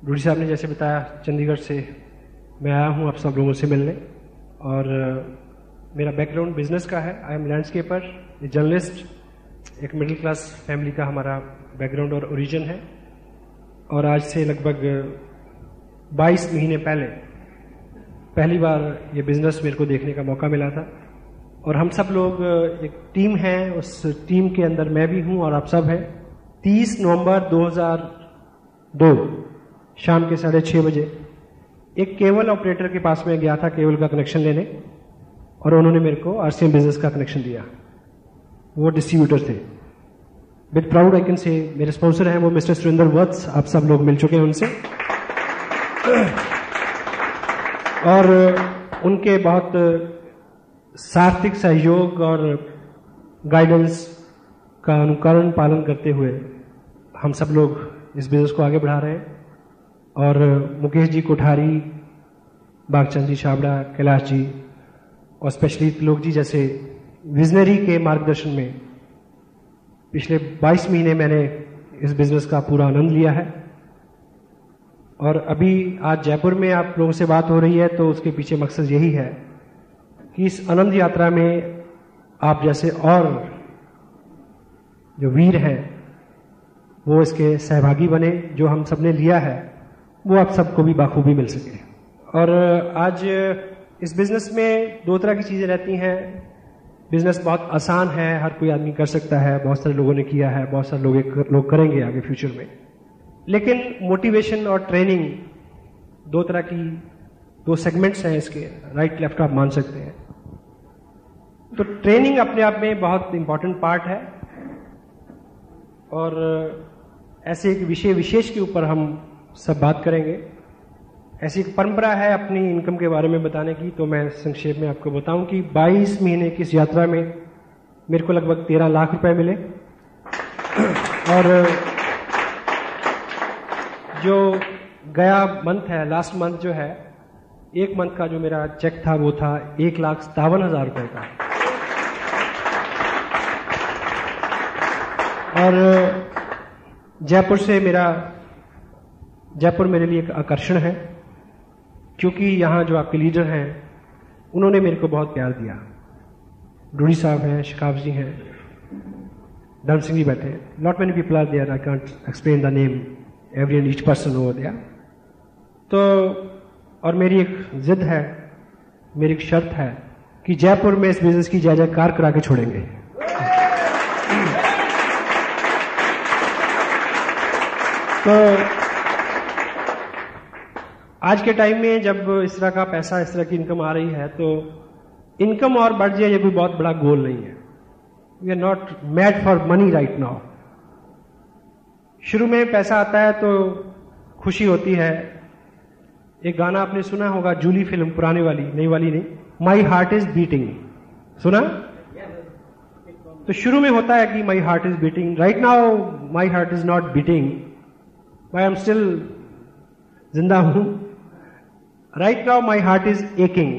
रूडी साहब ने जैसे बताया, चंडीगढ़ से मैं आया हूँ आप सब लोगों से मिलने, और मेरा बैकग्राउंड बिजनेस का है। I am landscaper, a journalist, एक मिडिल क्लास फैमिली का हमारा बैकग्राउंड और ओरिजिन है। और आज से लगभग 22 महीने पहली बार ये बिजनेस मेरे को देखने का मौका मिला था। और हम सब लोग एक टीम है, उस टीम के अंदर मैं भी हूँ और आप सब हैं। 30 नवंबर 2002 शाम के 6:30 बजे एक केबल ऑपरेटर के पास में गया था केबल का कनेक्शन लेने, और उन्होंने मेरे को आरसीएम बिजनेस का कनेक्शन दिया। वो डिस्ट्रीब्यूटर थे। With proud I can say मेरे स्पॉन्सर हैं वो मिस्टर सुरेंद्र वत्स, आप सब लोग मिल चुके हैं उनसे। और उनके बहुत सार्थक सहयोग और गाइडेंस का अनुकरण पालन करते हुए हम सब लोग इस बिजनेस को आगे बढ़ा रहे हैं। और मुकेश जी कोठारी, बागचंद जी छाबड़ा, कैलाश जी और स्पेशली त्रिलोक जी जैसे विजनरी के मार्गदर्शन में पिछले 22 महीने मैंने इस बिजनेस का पूरा आनंद लिया है। और अभी आज जयपुर में आप लोगों से बात हो रही है तो उसके पीछे मकसद यही है कि इस आनंद यात्रा में आप जैसे और जो वीर हैं वो इसके सहभागी बने। जो हम सबने लिया है वो आप सबको भी बाखूबी मिल सके। और आज इस बिजनेस में 2 तरह की चीजें रहती हैं। बिजनेस बहुत आसान है, हर कोई आदमी कर सकता है, बहुत सारे लोगों ने किया है, बहुत सारे लोग करेंगे आगे फ्यूचर में। लेकिन मोटिवेशन और ट्रेनिंग 2 तरह की 2 सेगमेंट्स हैं इसके, राइट लेफ्ट आप मान सकते हैं। तो ट्रेनिंग अपने आप में बहुत इंपॉर्टेंट पार्ट है। और ऐसे एक विषय विशेष के ऊपर हम सब बात करेंगे। ऐसी एक परंपरा है अपनी इनकम के बारे में बताने की, तो मैं संक्षेप में आपको बताऊं कि 22 महीने की इस यात्रा में मेरे को लगभग 13 लाख रुपए मिले। और जो गया मंथ है, लास्ट मंथ जो है, एक मंथ का जो मेरा चेक था वो था 1,57,000 रुपए का। और जयपुर मेरे लिए एक आकर्षण है, क्योंकि यहां जो आपके लीडर हैं उन्होंने मेरे को बहुत प्यार दिया। रूडी साहब हैं, शिकाफ जी हैं, धर्म सिंह जी बैठे हैं, not many people are there, I can't explain the name every and each person over there. तो और मेरी एक जिद है, मेरी एक शर्त है कि जयपुर में इस बिजनेस की जय जयकार करा के छोड़ेंगे। तो आज के टाइम में जब इस तरह का पैसा, इस तरह की इनकम आ रही है, तो इनकम और बढ़ जाए ये कोई बहुत बड़ा गोल नहीं है। We are not mad for money right now. शुरू में पैसा आता है तो खुशी होती है। एक गाना आपने सुना होगा, जूली फिल्म, पुराने वाली, नई वाली नहीं, माई हार्ट इज बीटिंग, सुना? तो शुरू में होता है कि my heart is beating. Right now my heart is not beating, I am still जिंदा हूं। Right now my heart is aching.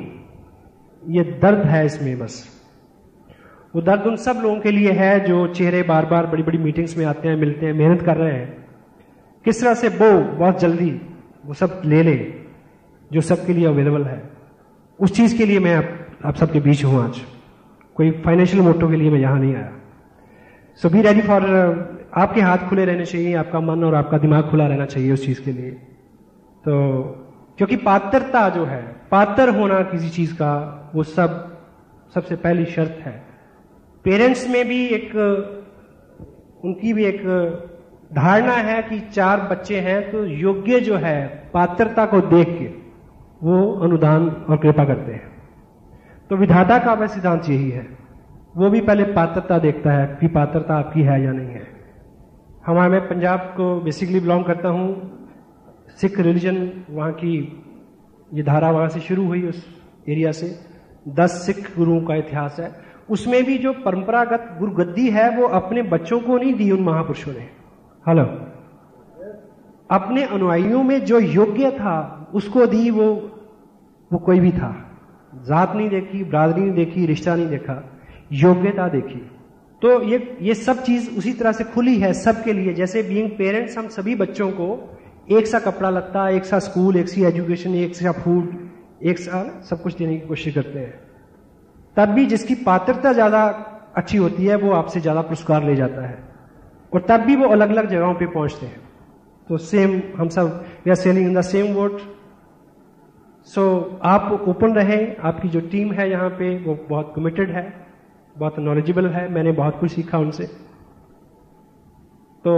ये दर्द है इसमें, बस वो दर्द उन सब लोगों के लिए है जो चेहरे बार बार बड़ी बड़ी मीटिंग्स में आते हैं, मिलते हैं, मेहनत कर रहे हैं, किस तरह से वो बहुत जल्दी वो सब ले ले जो सबके लिए अवेलेबल है। उस चीज के लिए मैं आप सबके बीच हूं आज। कोई फाइनेंशियल मोटो के लिए मैं यहां नहीं आया। सो बी रेडी फॉर, आपके हाथ खुले रहने चाहिए, आपका मन और आपका दिमाग खुला रहना चाहिए उस चीज के लिए। तो क्योंकि पात्रता जो है, पात्र होना किसी चीज का, वो सबसे पहली शर्त है। पेरेंट्स में भी उनकी भी एक धारणा है कि 4 बच्चे हैं तो योग्य जो है, पात्रता को देख के वो अनुदान और कृपा करते हैं। तो विधाता का वह सिद्धांत यही है, वो भी पहले पात्रता देखता है कि पात्रता आपकी है या नहीं है। मैं पंजाब को बेसिकली बिलोंग करता हूं। सिख रिलीजन, वहां की ये धारा वहां से शुरू हुई, उस एरिया से 10 सिख गुरुओं का इतिहास है। उसमें भी जो परंपरागत गुरुगद्दी है वो अपने बच्चों को नहीं दी उन महापुरुषों ने। हेलो, अपने अनुयायियों में जो योग्य था उसको दी। वो कोई भी था, जात नहीं देखी, बरादरी नहीं देखी, रिश्ता नहीं देखा, योग्यता देखी। तो ये सब चीज उसी तरह से खुली है सबके लिए। जैसे बीइंग पेरेंट्स हम सभी बच्चों को एक सा कपड़ा लत्ता, एक सा स्कूल, एक सी एजुकेशन, एक सा फूड, एक सा सब कुछ देने की कोशिश करते हैं। तब भी जिसकी पात्रता ज्यादा अच्छी होती है वो आपसे ज्यादा पुरस्कार ले जाता है, और तब भी वो अलग अलग जगहों पे पहुंचते हैं। तो सेम हम सब we are sailing in the same boat. So आप ओपन रहें, आपकी जो टीम है यहाँ पे वो बहुत कमिटेड है, बहुत नॉलेजेबल है, मैंने बहुत कुछ सीखा उनसे। तो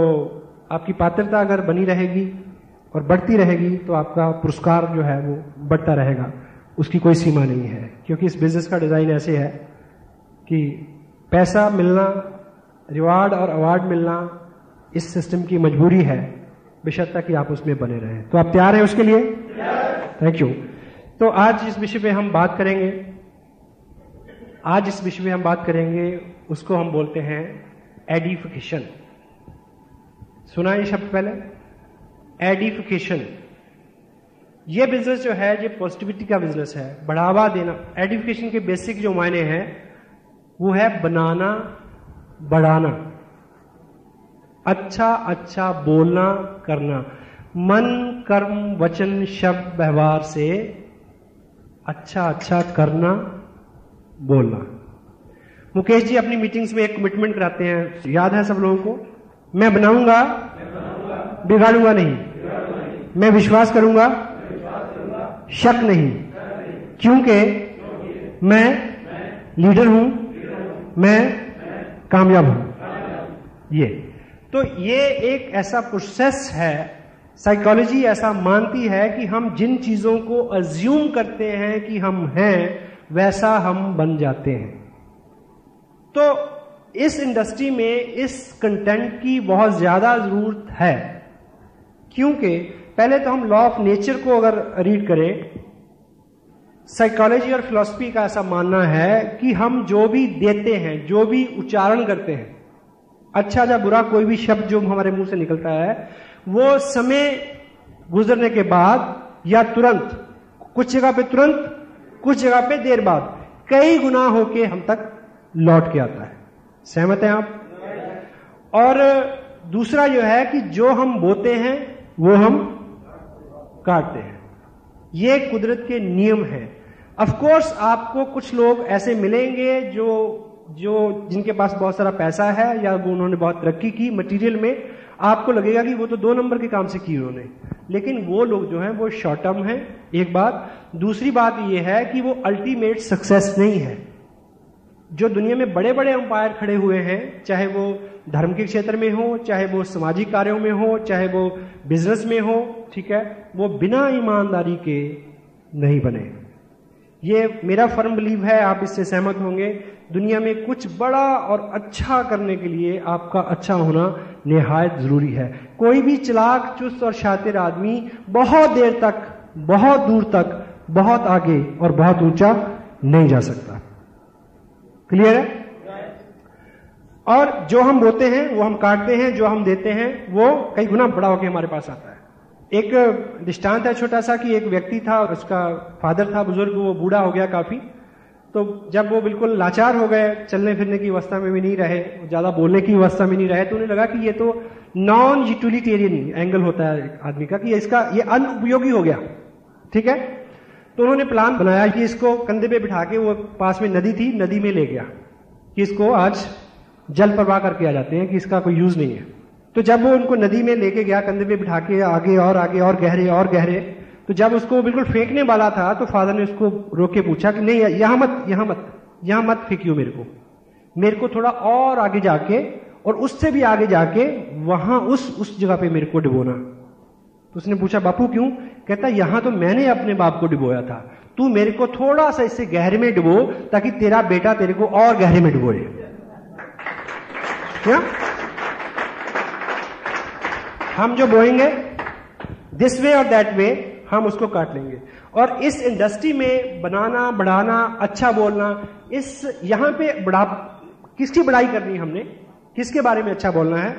आपकी पात्रता अगर बनी रहेगी और बढ़ती रहेगी तो आपका पुरस्कार जो है वो बढ़ता रहेगा, उसकी कोई सीमा नहीं है। क्योंकि इस बिजनेस का डिजाइन ऐसे है कि पैसा मिलना, रिवार्ड और अवार्ड मिलना इस सिस्टम की मजबूरी है, बेशर्त कि आप उसमें बने रहें। तो आप तैयार हैं उसके लिए? Thank you. तो आज जिस विषय पे हम बात करेंगे, उसको हम बोलते हैं एडिफिकेशन। सुना ये शब्द पहले? एडिफिकेशन। ये बिजनेस जो है ये पॉजिटिविटी का बिजनेस है, बढ़ावा देना। एडिफिकेशन के बेसिक जो मायने हैं वो है बनाना, बढ़ाना, अच्छा अच्छा बोलना, करना, मन कर्म वचन शब्द व्यवहार से अच्छा अच्छा करना, बोलना। मुकेश जी अपनी मीटिंग्स में एक कमिटमेंट कराते हैं, याद है सब लोगों को? मैं बनाऊंगा, बिगाड़ूंगा नहीं, मैं विश्वास करूंगा, शक नहीं, क्योंकि मैं लीडर हूं, मैं कामयाब हूं। ये एक ऐसा प्रोसेस है, साइकोलॉजी ऐसा मानती है कि हम जिन चीजों को अज्यूम करते हैं कि हम हैं वैसा हम बन जाते हैं। तो इस इंडस्ट्री में इस कंटेंट की बहुत ज्यादा जरूरत है, क्योंकि पहले तो हम लॉ ऑफ नेचर को अगर रीड करें, साइकोलॉजी और फिलॉसफी का ऐसा मानना है कि हम जो भी देते हैं, जो भी उच्चारण करते हैं, अच्छा या बुरा कोई भी शब्द जो हमारे मुंह से निकलता है, वो समय गुजरने के बाद या तुरंत, कुछ जगह पे तुरंत, कुछ जगह पे देर बाद, कई गुना होके हम तक लौट के आता है। सहमत हैं आप? और दूसरा जो है कि जो हम बोते हैं वो हम काटते हैं। ये कुदरत के नियम हैं। ऑफ कोर्स आपको कुछ लोग ऐसे मिलेंगे जो जिनके पास बहुत सारा पैसा है या वो उन्होंने बहुत तरक्की की मटेरियल में, आपको लगेगा कि वो तो 2 नंबर के काम से की उन्होंने, लेकिन वो लोग जो हैं वो शॉर्ट टर्म है, एक बात। दूसरी बात ये है कि वो अल्टीमेट सक्सेस नहीं है। जो दुनिया में बड़े बड़े अंपायर खड़े हुए हैं, चाहे वो धर्म के क्षेत्र में हो, चाहे वो सामाजिक कार्यों में हो, चाहे वो बिजनेस में हो, ठीक है, वो बिना ईमानदारी के नहीं बने। ये मेरा फर्म बिलीव है, आप इससे सहमत होंगे। दुनिया में कुछ बड़ा और अच्छा करने के लिए आपका अच्छा होना निहायत जरूरी है। कोई भी चालाक, चुस्त और शातिर आदमी बहुत देर तक, बहुत दूर तक, बहुत आगे और बहुत ऊंचा नहीं जा सकता। क्लियर है? और जो हम बोते हैं वो हम काटते हैं, जो हम देते हैं वो कई गुना बड़ा होकर हमारे पास आता है। एक दृष्टांत है छोटा सा कि एक व्यक्ति था, उसका फादर था बुजुर्ग, वो बूढ़ा हो गया काफी। तो जब वो बिल्कुल लाचार हो गए, चलने फिरने की अवस्था में भी नहीं रहे, ज्यादा बोलने की अवस्था में नहीं रहे, तो उन्हें लगा कि ये तो नॉन यूटिलिटेरियन एंगल होता है आदमी का, कि ये अनुपयोगी हो गया। ठीक है, तो उन्होंने प्लान बनाया कि इसको कंधे पे बिठा के, वो पास में नदी थी, नदी में ले गया कि इसको आज जल प्रवाह करके आ जाते हैं, कि इसका कोई यूज नहीं है। तो जब वो उनको नदी में लेके गया, कंधे पे बिठा के, आगे और गहरे और गहरे, तो जब उसको बिल्कुल फेंकने वाला था तो फादर ने उसको रोक के पूछा कि नहीं, यहां मत फेंकियो, मेरे को थोड़ा और आगे जाके और उससे भी आगे जाके वहां उस जगह पे मेरे को डिबोना। तो उसने पूछा बापू क्यों? कहता यहां तो मैंने अपने बाप को डिबोया था, तू मेरे को थोड़ा सा इससे गहरे में डिबो ताकि तेरा बेटा तेरे को और गहरे में डिबोए। क्या हम जो बोएंगे दिस वे और दैट वे, हम उसको काट लेंगे। और इस इंडस्ट्री में बनाना, बढ़ाना, अच्छा बोलना, इस यहां पे किसकी बड़ाई करनी है हमने? किसके बारे में अच्छा बोलना है?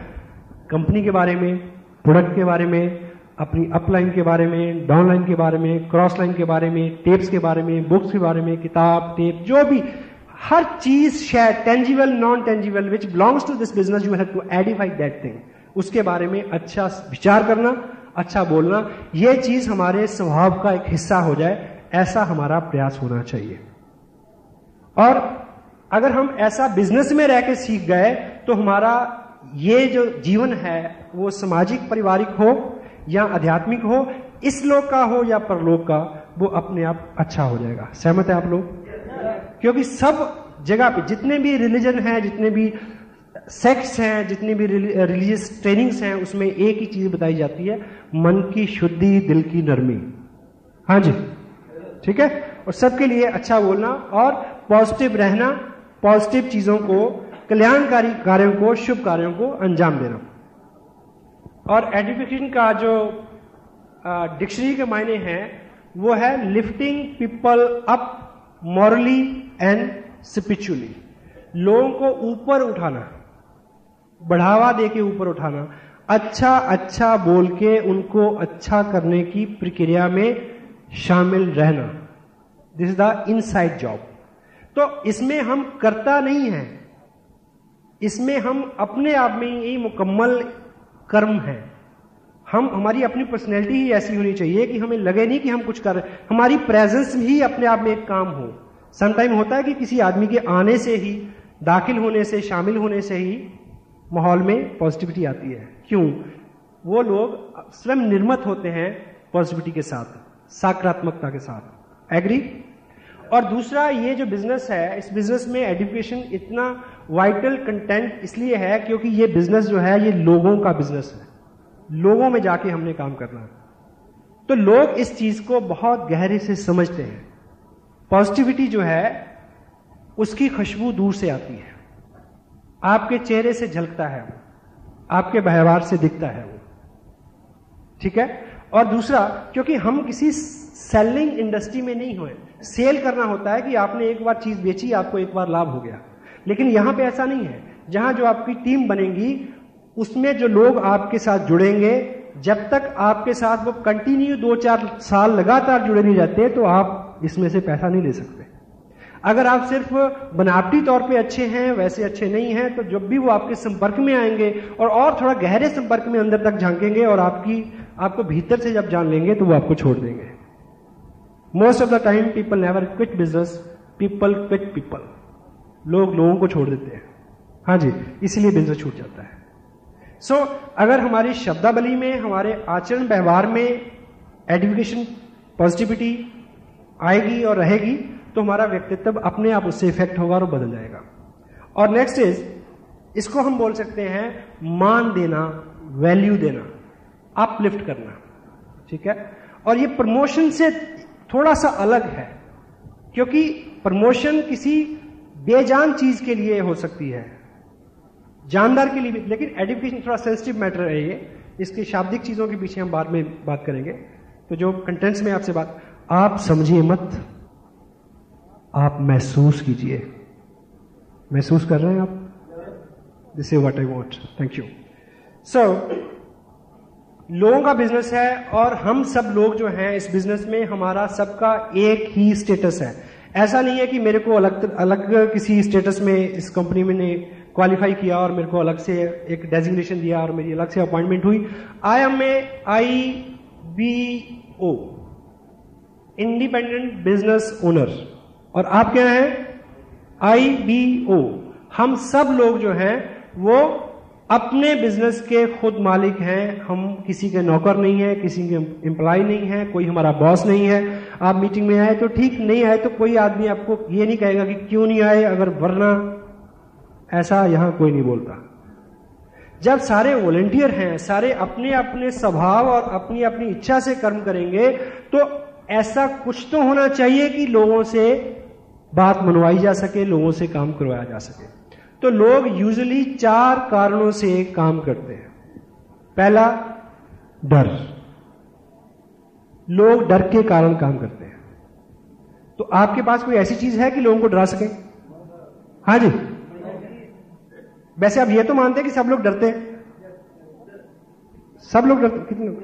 कंपनी के बारे में, प्रोडक्ट के बारे में, अपनी अपलाइन के बारे में, डाउनलाइन के बारे में, क्रॉस लाइन के बारे में, टेप्स के बारे में, बुक्स के बारे में, किताब, टेप, जो भी हर चीज, share, tangible, non tangible, which belongs to this business, you have to edify that thing. उसके बारे में अच्छा विचार करना, अच्छा बोलना, ये चीज हमारे स्वभाव का एक हिस्सा हो जाए, ऐसा हमारा प्रयास होना चाहिए। और अगर हम ऐसा बिजनेस में रह के सीख गए तो हमारा ये जो जीवन है वो सामाजिक पारिवारिक हो या आध्यात्मिक हो, इस लोक का हो या परलोक का, वो अपने आप अच्छा हो जाएगा। सहमत है आप लोग? क्योंकि सब जगह पे जितने भी रिलीजन हैं, जितने भी सेक्ट्स हैं, जितनी भी रिलीजियस ट्रेनिंग्स हैं, उसमें एक ही चीज बताई जाती है, मन की शुद्धि, दिल की नरमी। हाँ जी, ठीक है। और सबके लिए अच्छा बोलना और पॉजिटिव रहना, पॉजिटिव चीजों को, कल्याणकारी कार्यों को, शुभ कार्यों को अंजाम देना। और एजुकेशन का जो डिक्शनरी के मायने हैं वो है lifting people up morally and spiritually. लोगों को ऊपर उठाना, बढ़ावा दे के ऊपर उठाना, अच्छा अच्छा बोल के उनको अच्छा करने की प्रक्रिया में शामिल रहना। This is the inside job. तो इसमें हम करता नहीं है, इसमें हम अपने आप में ही मुकम्मल कर्म है। हमारी अपनी पर्सनैलिटी ही ऐसी होनी चाहिए कि हमें लगे नहीं कि हम कुछ कर रहे हैं, हमारी प्रेजेंस ही अपने आप में एक काम हो। समटाइम होता है कि किसी आदमी के आने से ही, दाखिल होने से, शामिल होने से ही माहौल में पॉजिटिविटी आती है। क्यों? वो लोग स्वयं निर्मित होते हैं पॉजिटिविटी के साथ, सकारात्मकता के साथ। एग्री? और दूसरा, ये जो बिजनेस है, इस बिजनेस में एजुकेशन इतना वाइटल कंटेंट इसलिए है क्योंकि ये बिजनेस जो है ये लोगों का बिजनेस है, लोगों में जाके हमने काम करना है। तो लोग इस चीज को बहुत गहरे से समझते हैं। पॉजिटिविटी जो है उसकी खुशबू दूर से आती है, आपके चेहरे से झलकता है, आपके व्यवहार से दिखता है वो, ठीक है। और दूसरा, क्योंकि हम किसी सेलिंग इंडस्ट्री में नहीं हुए, सेल करना होता है कि आपने एक बार चीज बेची, आपको एक बार लाभ हो गया। लेकिन यहां पे ऐसा नहीं है। जहां जो आपकी टीम बनेगी उसमें जो लोग आपके साथ जुड़ेंगे, जब तक आपके साथ वो कंटिन्यू 2-4 साल लगातार जुड़े नहीं रहते तो आप इसमें से पैसा नहीं ले सकते। अगर आप सिर्फ बनावटी तौर पे अच्छे हैं, वैसे अच्छे नहीं हैं, तो जब भी वो आपके संपर्क में आएंगे और थोड़ा गहरे संपर्क में अंदर तक झांकेंगे और आपको भीतर से जब जान लेंगे तो वो आपको छोड़ देंगे। Most of the time people never quit business, people quit people. लोग लोगों को छोड़ देते हैं। हाँ जी, इसीलिए बिजनेस छूट जाता है। सो अगर हमारी शब्दावली में, हमारे आचरण व्यवहार में एजुकेशन, पॉजिटिविटी आएगी और रहेगी तो हमारा व्यक्तित्व अपने आप उससे इफेक्ट होगा और बदल जाएगा। और नेक्स्ट इज, इसको हम बोल सकते हैं मान देना, वैल्यू देना, अपलिफ्ट करना, ठीक है। और ये प्रमोशन से थोड़ा सा अलग है, क्योंकि प्रमोशन किसी बेजान चीज के लिए हो सकती है, जानदार के लिए भी। लेकिन एजुकेशन थोड़ा सेंसिटिव मैटर है ये, इसकी शाब्दिक चीजों के पीछे हम बाद में बात करेंगे। तो जो कंटेंट्स में आपसे बात, आप समझिए मत, आप महसूस कीजिए। महसूस कर रहे हैं आप? This is what I want. Thank you. So लोगों का बिजनेस है और हम सब लोग जो हैं इस बिजनेस में, हमारा सबका एक ही स्टेटस है। ऐसा नहीं है कि मेरे को अलग किसी स्टेटस में इस कंपनी में ने क्वालिफाई किया और मेरे को अलग से एक डेजिग्नेशन दिया और मेरी अलग से अपॉइंटमेंट हुई। I am a IBO, independent business owner, और आप क्या हैं? IBO। हम सब लोग जो हैं वो अपने बिजनेस के खुद मालिक हैं। हम किसी के नौकर नहीं है, किसी के एम्प्लॉय नहीं है, कोई हमारा बॉस नहीं है। आप मीटिंग में आए तो ठीक, नहीं आए तो कोई आदमी आपको ये नहीं कहेगा कि क्यों नहीं आए, अगर वरना, ऐसा यहां कोई नहीं बोलता। जब सारे वॉलंटियर हैं, सारे अपने अपने स्वभाव और अपनी अपनी इच्छा से कर्म करेंगे, तो ऐसा कुछ तो होना चाहिए कि लोगों से बात मनवाई जा सके, लोगों से काम करवाया जा सके। तो लोग यूजुअली 4 कारणों से काम करते हैं। पहला, डर। लोग डर के कारण काम करते हैं। तो आपके पास कोई ऐसी चीज है कि लोगों को डरा सके? हाँ जी। वैसे आप ये तो मानते हैं कि सब लोग डरते हैं? सब लोग डरते? कितने लोग?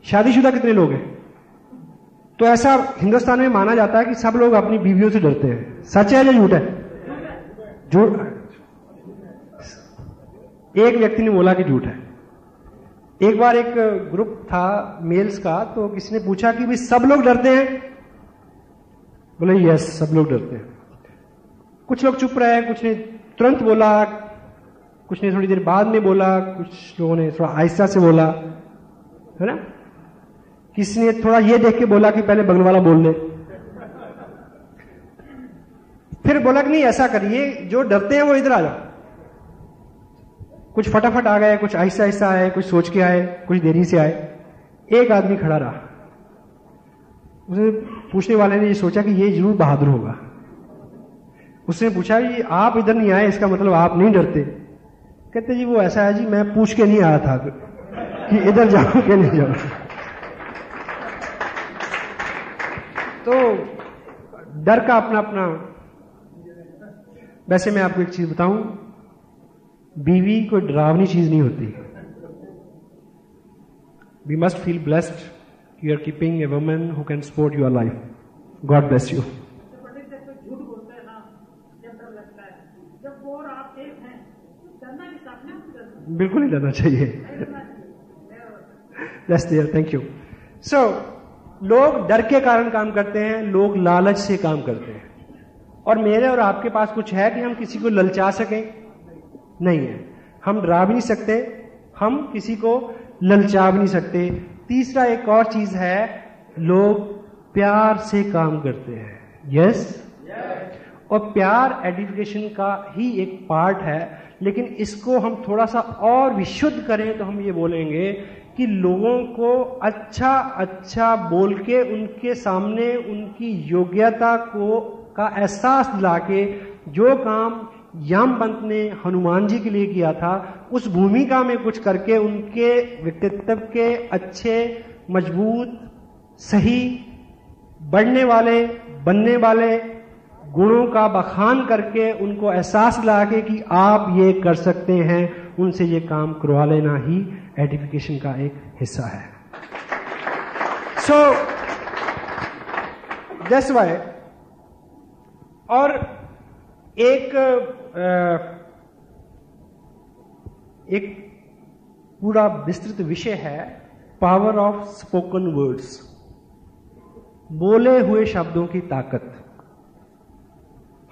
शादीशुदा कितने लोग हैं? तो ऐसा हिंदुस्तान में माना जाता है कि सब लोग अपनी बीवियों से डरते हैं। सच है या झूठ है? झूठ। एक व्यक्ति ने बोला कि झूठ है। एक बार एक ग्रुप था मेल्स का, तो किसी ने पूछा कि भाई सब लोग डरते हैं? बोले यस, सब लोग डरते हैं। कुछ लोग चुप रहे, कुछ ने तुरंत बोला, कुछ ने थोड़ी देर बाद में बोला, कुछ लोगों ने थोड़ा आहिस्ता से बोला, है ना। किसी ने थोड़ा ये देख के बोला कि पहले बगल वाला बोल ले, फिर बोला कि नहीं ऐसा करिए, जो डरते हैं वो इधर आ जाओ। कुछ फटाफट आ गए, कुछ आहिस्ता आहिस्ता आए, कुछ सोच के आए, कुछ देरी से आए। एक आदमी खड़ा रहा। उसे पूछने वाले ने ये सोचा कि ये जरूर बहादुर होगा। उसने पूछा कि आप इधर नहीं आए, इसका मतलब आप नहीं डरते? कहते जी वो ऐसा है जी, मैं पूछ के नहीं आया था कि इधर जाओ कि नहीं जाओ। तो डर का अपना अपना। वैसे मैं आपको एक चीज बताऊं, बीवी कोई डरावनी चीज नहीं होती। We must feel blessed you are keeping a woman who can support your life. God bless you. बिल्कुल नहीं डरना चाहिए। That's there, thank you. So, लोग डर के कारण काम करते हैं, लोग लालच से काम करते हैं। और मेरे और आपके पास कुछ है कि हम किसी को ललचा सकें? नहीं है। हम डरा भी नहीं सकते, हम किसी को ललचा भी नहीं सकते। तीसरा एक और चीज है, लोग प्यार से काम करते हैं। यस? और प्यार एडिफिकेशन का ही एक पार्ट है, लेकिन इसको हम थोड़ा सा और विशुद्ध करें तो हम ये बोलेंगे कि लोगों को अच्छा अच्छा बोल के उनके सामने उनकी योग्यता को का एहसास दिला के, जो काम यामवंत ने हनुमान जी के लिए किया था, उस भूमिका में कुछ करके उनके व्यक्तित्व के अच्छे, मजबूत, सही, बढ़ने वाले, बनने वाले गुणों का बखान करके उनको एहसास दिला के कि आप ये कर सकते हैं, उनसे ये काम करवा लेना ही एडिफिकेशन का एक हिस्सा है। So that's why. और एक पूरा विस्तृत विषय है पावर ऑफ स्पोकन वर्ड्स, बोले हुए शब्दों की ताकत।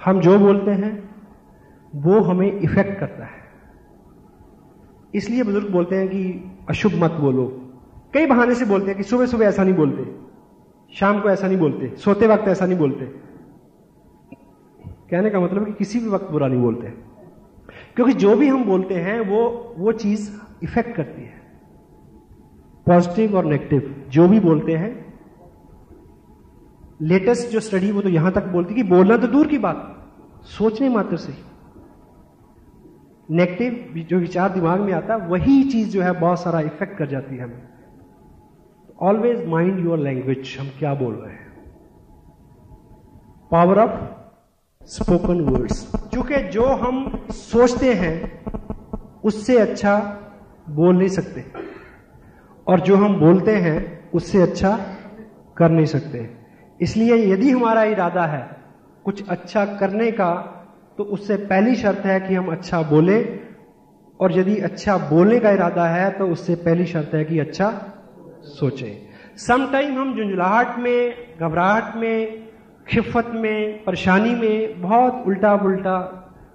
हम जो बोलते हैं वो हमें इफेक्ट करता है। इसलिए बुजुर्ग बोलते हैं कि अशुभ मत बोलो। कई बहाने से बोलते हैं कि सुबह सुबह ऐसा नहीं बोलते, शाम को ऐसा नहीं बोलते, सोते वक्त ऐसा नहीं बोलते। कहने का मतलब कि किसी भी वक्त बुरा नहीं बोलते, क्योंकि जो भी हम बोलते हैं वो चीज इफेक्ट करती है, पॉजिटिव और नेगेटिव जो भी बोलते हैं। लेटेस्ट जो स्टडी वो तो यहां तक बोलती कि बोलना तो दूर की बात, सोचने मात्र से नेगेटिव जो विचार दिमाग में आता है वही चीज जो है बहुत सारा इफेक्ट कर जाती है हमें। ऑलवेज माइंड योर लैंग्वेज, हम क्या बोल रहे हैं। पावर ऑफ स्पोकन वर्ड्स, क्योंकि जो हम सोचते हैं उससे अच्छा बोल नहीं सकते, और जो हम बोलते हैं उससे अच्छा कर नहीं सकते। इसलिए यदि हमारा इरादा है कुछ अच्छा करने का, तो उससे पहली शर्त है कि हम अच्छा बोले, और यदि अच्छा बोलने का इरादा है तो उससे पहली शर्त है कि अच्छा सोचें। समटाइम हम झुंझलाहट में, घबराहट में, खिफत में, परेशानी में बहुत उल्टा पुल्टा।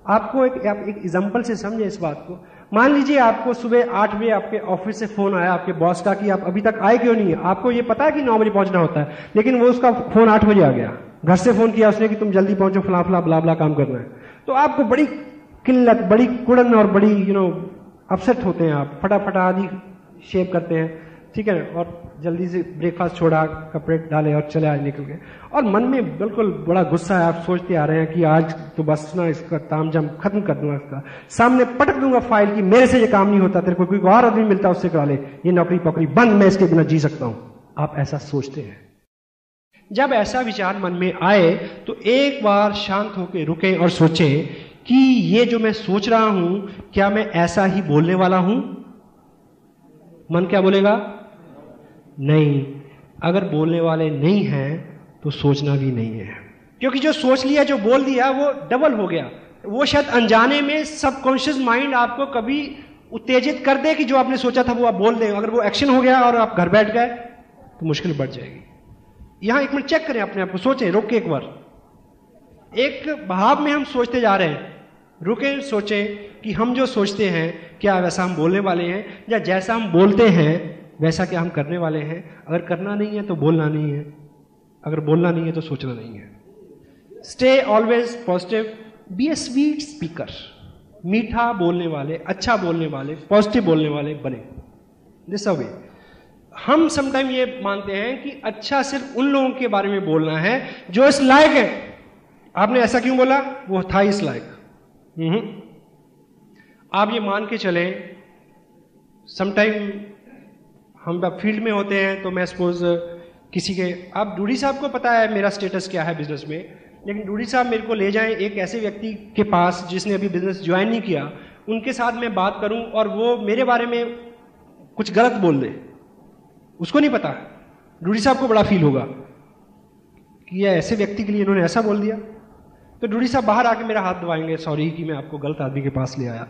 आपको एक एग्जांपल से समझे इस बात को। मान लीजिए आपको सुबह 8 बजे आपके ऑफिस से फोन आया आपके बॉस का कि आप अभी तक आए क्यों नहीं है। आपको ये पता है कि 9 बजे पहुंचना होता है, लेकिन वो उसका फोन 8 बजे आ गया। घर से फोन किया उसने कि तुम जल्दी पहुंचो, फला फला ब्ला ब्ला काम करना है। तो आपको बड़ी किल्लत, बड़ी कुड़न और बड़ी अपसेट होते हैं। आप फटाफट आदि शेप करते हैं, ठीक है, और जल्दी से ब्रेकफास्ट छोड़ा, कपड़े डाले और चले आज निकल गए। और मन में बिल्कुल बड़ा गुस्सा है, आप सोचते आ रहे हैं कि आज तो बस ना इसका तामझाम खत्म कर दूंगा, इसका सामने पटक दूंगा फाइल की मेरे से ये काम नहीं होता, तेरे को कोई और आदमी मिलता उससे करा ले, ये नौकरी पकड़ी बंद, मैं इसके बिना जी सकता हूं। आप ऐसा सोचते हैं। जब ऐसा विचार मन में आए तो एक बार शांत होकर रुकें और सोचें कि ये जो मैं सोच रहा हूं, क्या मैं ऐसा ही बोलने वाला हूं? मन क्या बोलेगा? नहीं। अगर बोलने वाले नहीं हैं तो सोचना भी नहीं है, क्योंकि जो सोच लिया, जो बोल दिया, वो डबल हो गया। वो शायद अनजाने में सबकॉन्शियस माइंड आपको कभी उत्तेजित कर दे कि जो आपने सोचा था वो आप बोल दें। अगर वो एक्शन हो गया और आप घर बैठ गए तो मुश्किल बढ़ जाएगी। यहां एक मिनट चेक करें अपने आप को, सोचें, रोक के एक बार, एक भाव में हम सोचते जा रहे हैं, रुके, सोचें कि हम जो सोचते हैं क्या वैसा हम बोलने वाले हैं, या जैसा हम बोलते हैं वैसा क्या हम करने वाले हैं। अगर करना नहीं है तो बोलना नहीं है, अगर बोलना नहीं है तो सोचना नहीं है। Stay always positive, be a sweet speaker, मीठा बोलने वाले, अच्छा बोलने वाले, पॉजिटिव बोलने वाले बने। दिस वे हम समटाइम ये मानते हैं कि अच्छा सिर्फ उन लोगों के बारे में बोलना है जो इस लायक है। आपने ऐसा क्यों बोला, वो था इस लायक। आप ये मान के चलें, समटाइम हम फील्ड में होते हैं तो मैं सपोज किसी के, आप डूडी साहब को पता है मेरा स्टेटस क्या है बिजनेस में, लेकिन डूडी साहब मेरे को ले जाएं एक ऐसे व्यक्ति के पास जिसने अभी बिजनेस ज्वाइन नहीं किया, उनके साथ मैं बात करूं और वो मेरे बारे में कुछ गलत बोल दे, उसको नहीं पता, डूडी साहब को बड़ा फील होगा कि ये ऐसे व्यक्ति के लिए इन्होंने ऐसा बोल दिया। तो डूडी साहब बाहर आके मेरा हाथ दबाएंगे, सॉरी कि मैं आपको गलत आदमी के पास ले आया।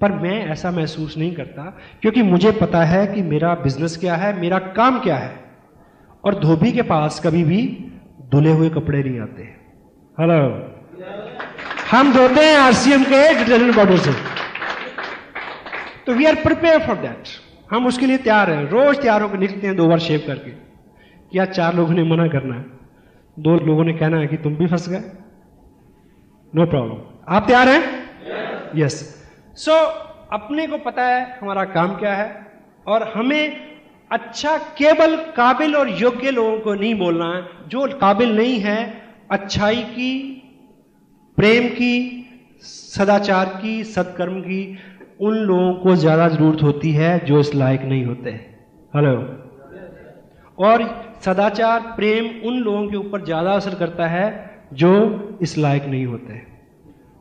पर मैं ऐसा महसूस नहीं करता, क्योंकि मुझे पता है कि मेरा बिजनेस क्या है, मेरा काम क्या है। और धोबी के पास कभी भी धुले हुए कपड़े नहीं आते। हेलो, हम धोते हैं आरसीएम के डिटर्जेंट पाउडर से। तो we are prepare for that, हम उसके लिए तैयार हैं। रोज तैयार होकर निकलते हैं 2 बार शेव करके। क्या 4 लोगों ने मना करना है, 2 लोगों ने कहना है कि तुम भी फंस गए, नो प्रॉब्लम। आप तैयार हैं? यस। सो अपने को पता है हमारा काम क्या है, और हमें अच्छा केवल काबिल और योग्य लोगों को नहीं बोलना है। जो काबिल नहीं है अच्छाई की, प्रेम की, सदाचार की, सत्कर्म की, उन लोगों को ज्यादा जरूरत होती है जो इस लायक नहीं होते। हेलो। और सदाचार, प्रेम उन लोगों के ऊपर ज्यादा असर करता है जो इस लायक नहीं होते।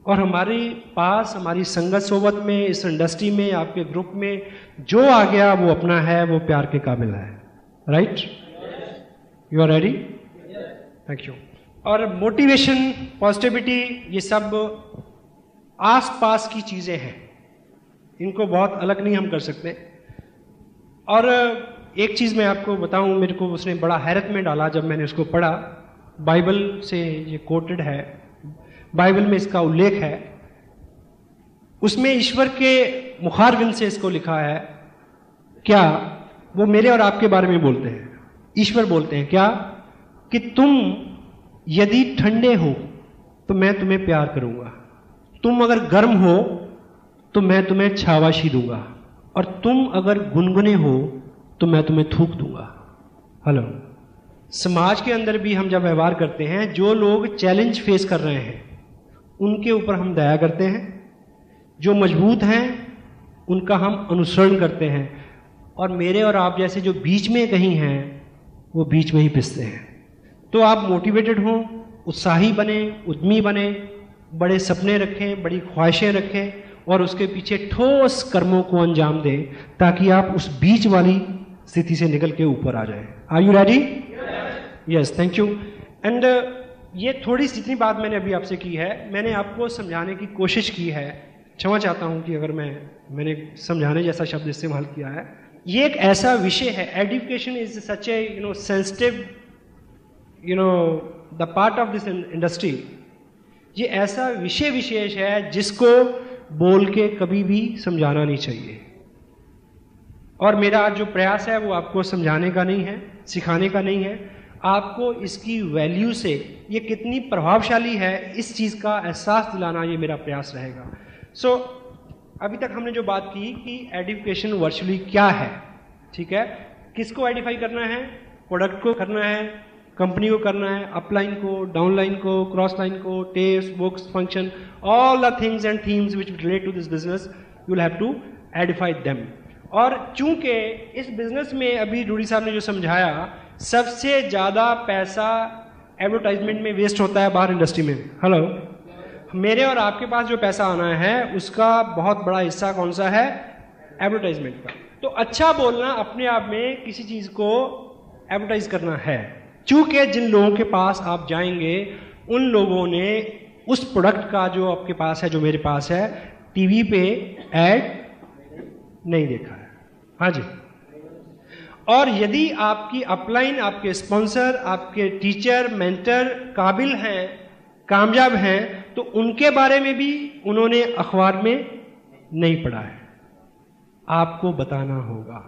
और हमारे पास, हमारी संगत सोबत में, इस इंडस्ट्री में, आपके ग्रुप में जो आ गया वो अपना है, वो प्यार के काबिल है। Right? You are ready? Thank you. और मोटिवेशन, पॉजिटिविटी, ये सब आस पास की चीजें हैं, इनको बहुत अलग नहीं हम कर सकते। और एक चीज मैं आपको बताऊं, मेरे को उसने बड़ा हैरत में डाला जब मैंने उसको पढ़ा। बाइबल से ये कोटेड है, बाइबल में इसका उल्लेख है। उसमें ईश्वर के मुखारबिन से इसको लिखा है। क्या वो मेरे और आपके बारे में बोलते हैं? ईश्वर बोलते हैं क्या कि तुम यदि ठंडे हो तो मैं तुम्हें प्यार करूंगा, तुम अगर गर्म हो तो मैं तुम्हें छावाशी दूंगा, और तुम अगर गुनगुने हो तो मैं तुम्हें थूक दूंगा। हेलो। समाज के अंदर भी हम जब व्यवहार करते हैं, जो लोग चैलेंज फेस कर रहे हैं उनके ऊपर हम दया करते हैं, जो मजबूत हैं उनका हम अनुसरण करते हैं, और मेरे और आप जैसे जो बीच में कहीं हैं वो बीच में ही पिसते हैं। तो आप मोटिवेटेड हों, उत्साही बने, उद्यमी बने, बड़े सपने रखें, बड़ी ख्वाहिशें रखें, और उसके पीछे ठोस कर्मों को अंजाम दें, ताकि आप उस बीच वाली स्थिति से निकल के ऊपर आ जाएं। Are you ready? Yes, thank you. And ये थोड़ी सी जितनी बात मैंने अभी आपसे की है, मैंने आपको समझाने की कोशिश की है। क्षमा चाहता हूं कि अगर मैंने समझाने जैसा शब्द इस्तेमाल किया है। ये एक ऐसा विषय है, education is such A sensitive the part of this industry. ये ऐसा विषय विशेष है जिसको बोल के कभी भी समझाना नहीं चाहिए। और मेरा आज जो प्रयास है वो आपको समझाने का नहीं है, सिखाने का नहीं है, आपको इसकी वैल्यू से ये कितनी प्रभावशाली है इस चीज़ का एहसास दिलाना, ये मेरा प्रयास रहेगा। सो अभी तक हमने जो बात की कि एडुकेशन वर्चुअली क्या है, ठीक है, किसको आइडेंटिफाई करना है, प्रोडक्ट को करना है, कंपनी को करना है, अपलाइन को, डाउनलाइन को, क्रॉस लाइन को, test, books, function, all the things and themes which relate to this business, you will have to identify them. और चूंकि इस बिजनेस में अभी डूडी साहब ने जो समझाया, सबसे ज्यादा पैसा एडवर्टाइजमेंट में वेस्ट होता है बाहर इंडस्ट्री में। हेलो। मेरे और आपके पास जो पैसा आना है उसका बहुत बड़ा हिस्सा कौन सा है? एडवर्टाइजमेंट का। तो अच्छा बोलना अपने आप में किसी चीज को एडवर्टाइज करना है। चूंकि जिन लोगों के पास आप जाएंगे उन लोगों ने उस प्रोडक्ट का जो आपके पास है, जो मेरे पास है, टीवी पे एड नहीं देखा है। हाँ जी। और यदि आपकी अपलाइन, आपके स्पॉन्सर, आपके टीचर, मेंटर काबिल हैं, कामयाब हैं, तो उनके बारे में भी उन्होंने अखबार में नहीं पढ़ा है। आपको बताना होगा,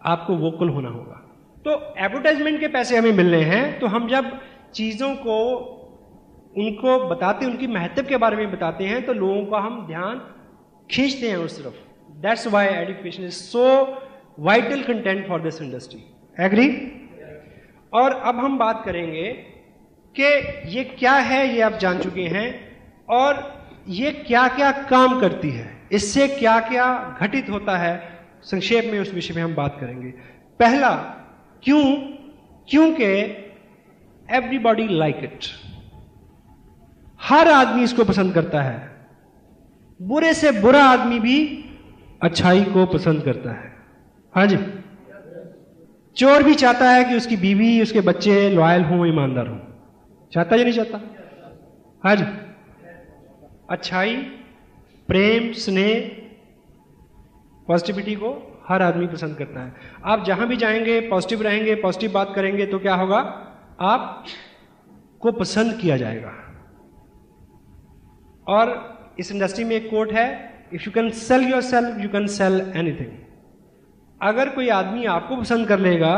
आपको वोकल होना होगा। तो एडवर्टाइजमेंट के पैसे हमें मिल रहे हैं, तो हम जब चीज़ों को उनको बताते, उनकी महत्व के बारे में बताते हैं, तो लोगों का हम ध्यान खींचते हैं उस तरफ। That's why education is so vital content for this industry. Agree? और अब हम बात करेंगे कि ये क्या है, ये आप जान चुके हैं, और ये क्या क्या काम करती है, इससे क्या क्या घटित होता है, संक्षेप में उस विषय में हम बात करेंगे। पहला, क्योंकि एवरीबॉडी लाइक इट, हर आदमी इसको पसंद करता है। बुरे से बुरा आदमी भी अच्छाई को पसंद करता है। हाँ जी। चोर भी चाहता है कि उसकी बीवी, उसके बच्चे लॉयल हों, ईमानदार हों। चाहता या नहीं चाहता? हाँ जी। अच्छाई, प्रेम, स्नेह, पॉजिटिविटी को हर आदमी पसंद करता है। आप जहां भी जाएंगे, पॉजिटिव रहेंगे, पॉजिटिव बात करेंगे, तो क्या होगा? आपको पसंद किया जाएगा। और इस इंडस्ट्री में एक कोट है, if you can sell your self, you can sell anything. अगर कोई आदमी आपको पसंद कर लेगा,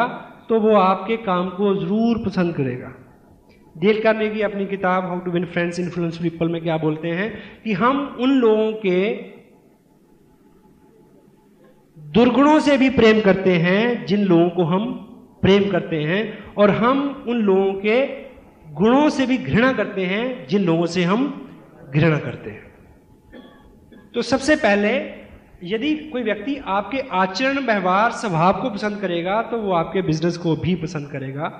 तो वो आपके काम को जरूर पसंद करेगा। डेल कार्नेगी अपनी किताब how to win friends, influence people में क्या बोलते हैं कि हम उन लोगों के दुर्गुणों से भी प्रेम करते हैं जिन लोगों को हम प्रेम करते हैं, और हम उन लोगों के गुणों से भी घृणा करते हैं जिन लोगों से हम घृणा करते हैं। तो सबसे पहले, यदि कोई व्यक्ति आपके आचरण, व्यवहार, स्वभाव को पसंद करेगा, तो वो आपके बिजनेस को भी पसंद करेगा।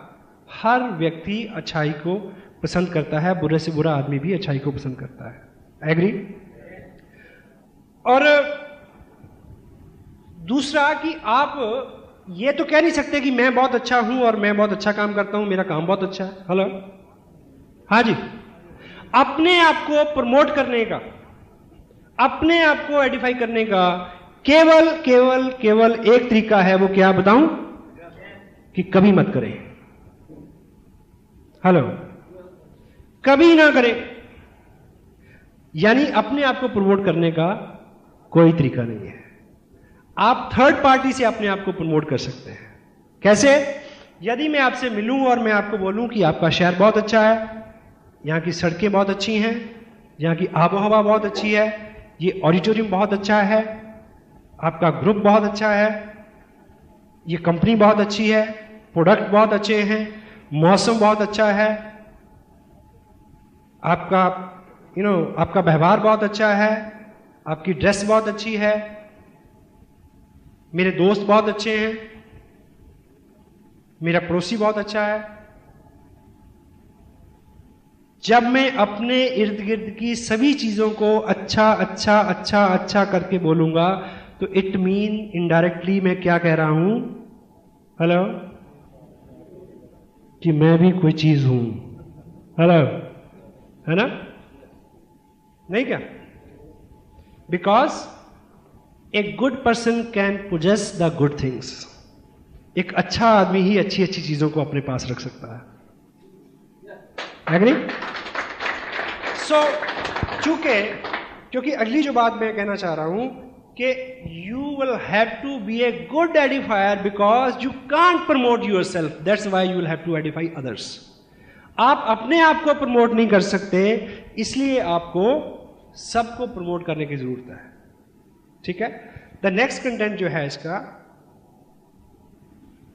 हर व्यक्ति अच्छाई को पसंद करता है, बुरे से बुरा आदमी भी अच्छाई को पसंद करता है। एग्री? और दूसरा कि आप ये तो कह नहीं सकते कि मैं बहुत अच्छा हूं और मैं बहुत अच्छा काम करता हूं, मेरा काम बहुत अच्छा है। हेलो? हाँ जी। अपने आप को प्रमोट करने का, अपने आप को एडिफाई करने का केवल केवल केवल एक तरीका है। वो क्या बताऊं? कि कभी मत करें। हेलो? कभी ना करें। यानी अपने आप को प्रमोट करने का कोई तरीका नहीं है। आप थर्ड पार्टी से अपने आप को प्रमोट कर सकते हैं। कैसे? यदि मैं आपसे मिलूं और मैं आपको बोलूं कि आपका शहर बहुत अच्छा है, यहां की सड़कें बहुत अच्छी हैं, यहां की आबो हवा बहुत अच्छी है, ये ऑडिटोरियम बहुत अच्छा है, आपका ग्रुप बहुत अच्छा है, ये कंपनी बहुत अच्छी है, प्रोडक्ट बहुत अच्छे हैं, मौसम बहुत अच्छा है, आपका आपका व्यवहार बहुत अच्छा है, आपकी ड्रेस बहुत अच्छी है, मेरे दोस्त बहुत अच्छे हैं, मेरा पड़ोसी बहुत अच्छा है। जब मैं अपने इर्द गिर्द की सभी चीजों को अच्छा अच्छा अच्छा अच्छा करके बोलूंगा, तो इट मीन इनडायरेक्टली मैं क्या कह रहा हूं? हेलो? कि मैं भी कोई चीज हूं। हेलो? है ना? नहीं क्या? Because a good person can possess the good things. एक अच्छा आदमी ही अच्छी अच्छी चीजों को अपने पास रख सकता है। एग्री? सो क्योंकि अगली जो बात मैं कहना चाह रहा हूं कि you will have to be a good edifier because you can't promote your self, that's why you will have to edify others. आप अपने आप को प्रमोट नहीं कर सकते, इसलिए आपको सबको प्रमोट करने की जरूरत है। ठीक है? द नेक्स्ट कंटेंट जो है इसका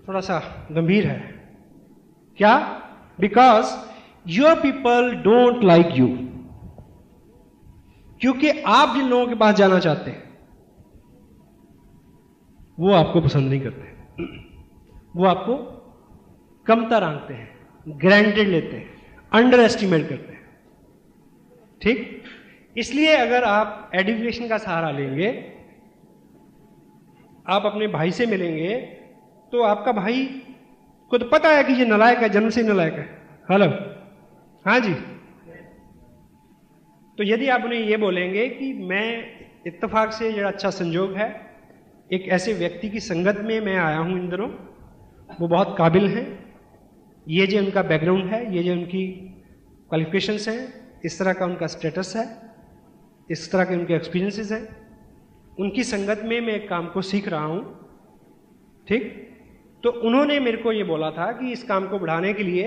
थोड़ा सा गंभीर है। क्या? Because your people don't like you. क्योंकि आप जिन लोगों के पास जाना चाहते हैं वो आपको पसंद नहीं करते, वो आपको कमतर आंकते हैं, ग्रांटेड लेते हैं, अंडर एस्टिमेट करते हैं। ठीक? इसलिए अगर आप एजुकेशन का सहारा लेंगे, आप अपने भाई से मिलेंगे, तो आपका भाई को तो पता है कि ये नालायक है, जन्म से नालायक है। हेलो? हाँ जी। तो यदि आप उन्हें ये बोलेंगे कि मैं इत्तेफाक से, ये अच्छा संजोग है, एक ऐसे व्यक्ति की संगत में मैं आया हूं इन दिनों, वो बहुत काबिल हैं। ये जो उनका बैकग्राउंड है, ये जो उनकी क्वालिफिकेशंस हैं, इस तरह का उनका स्टेटस है, इस तरह के उनके एक्सपीरियंसेस हैं, उनकी संगत में मैं एक काम को सीख रहा हूं। ठीक, तो उन्होंने मेरे को ये बोला था कि इस काम को बढ़ाने के लिए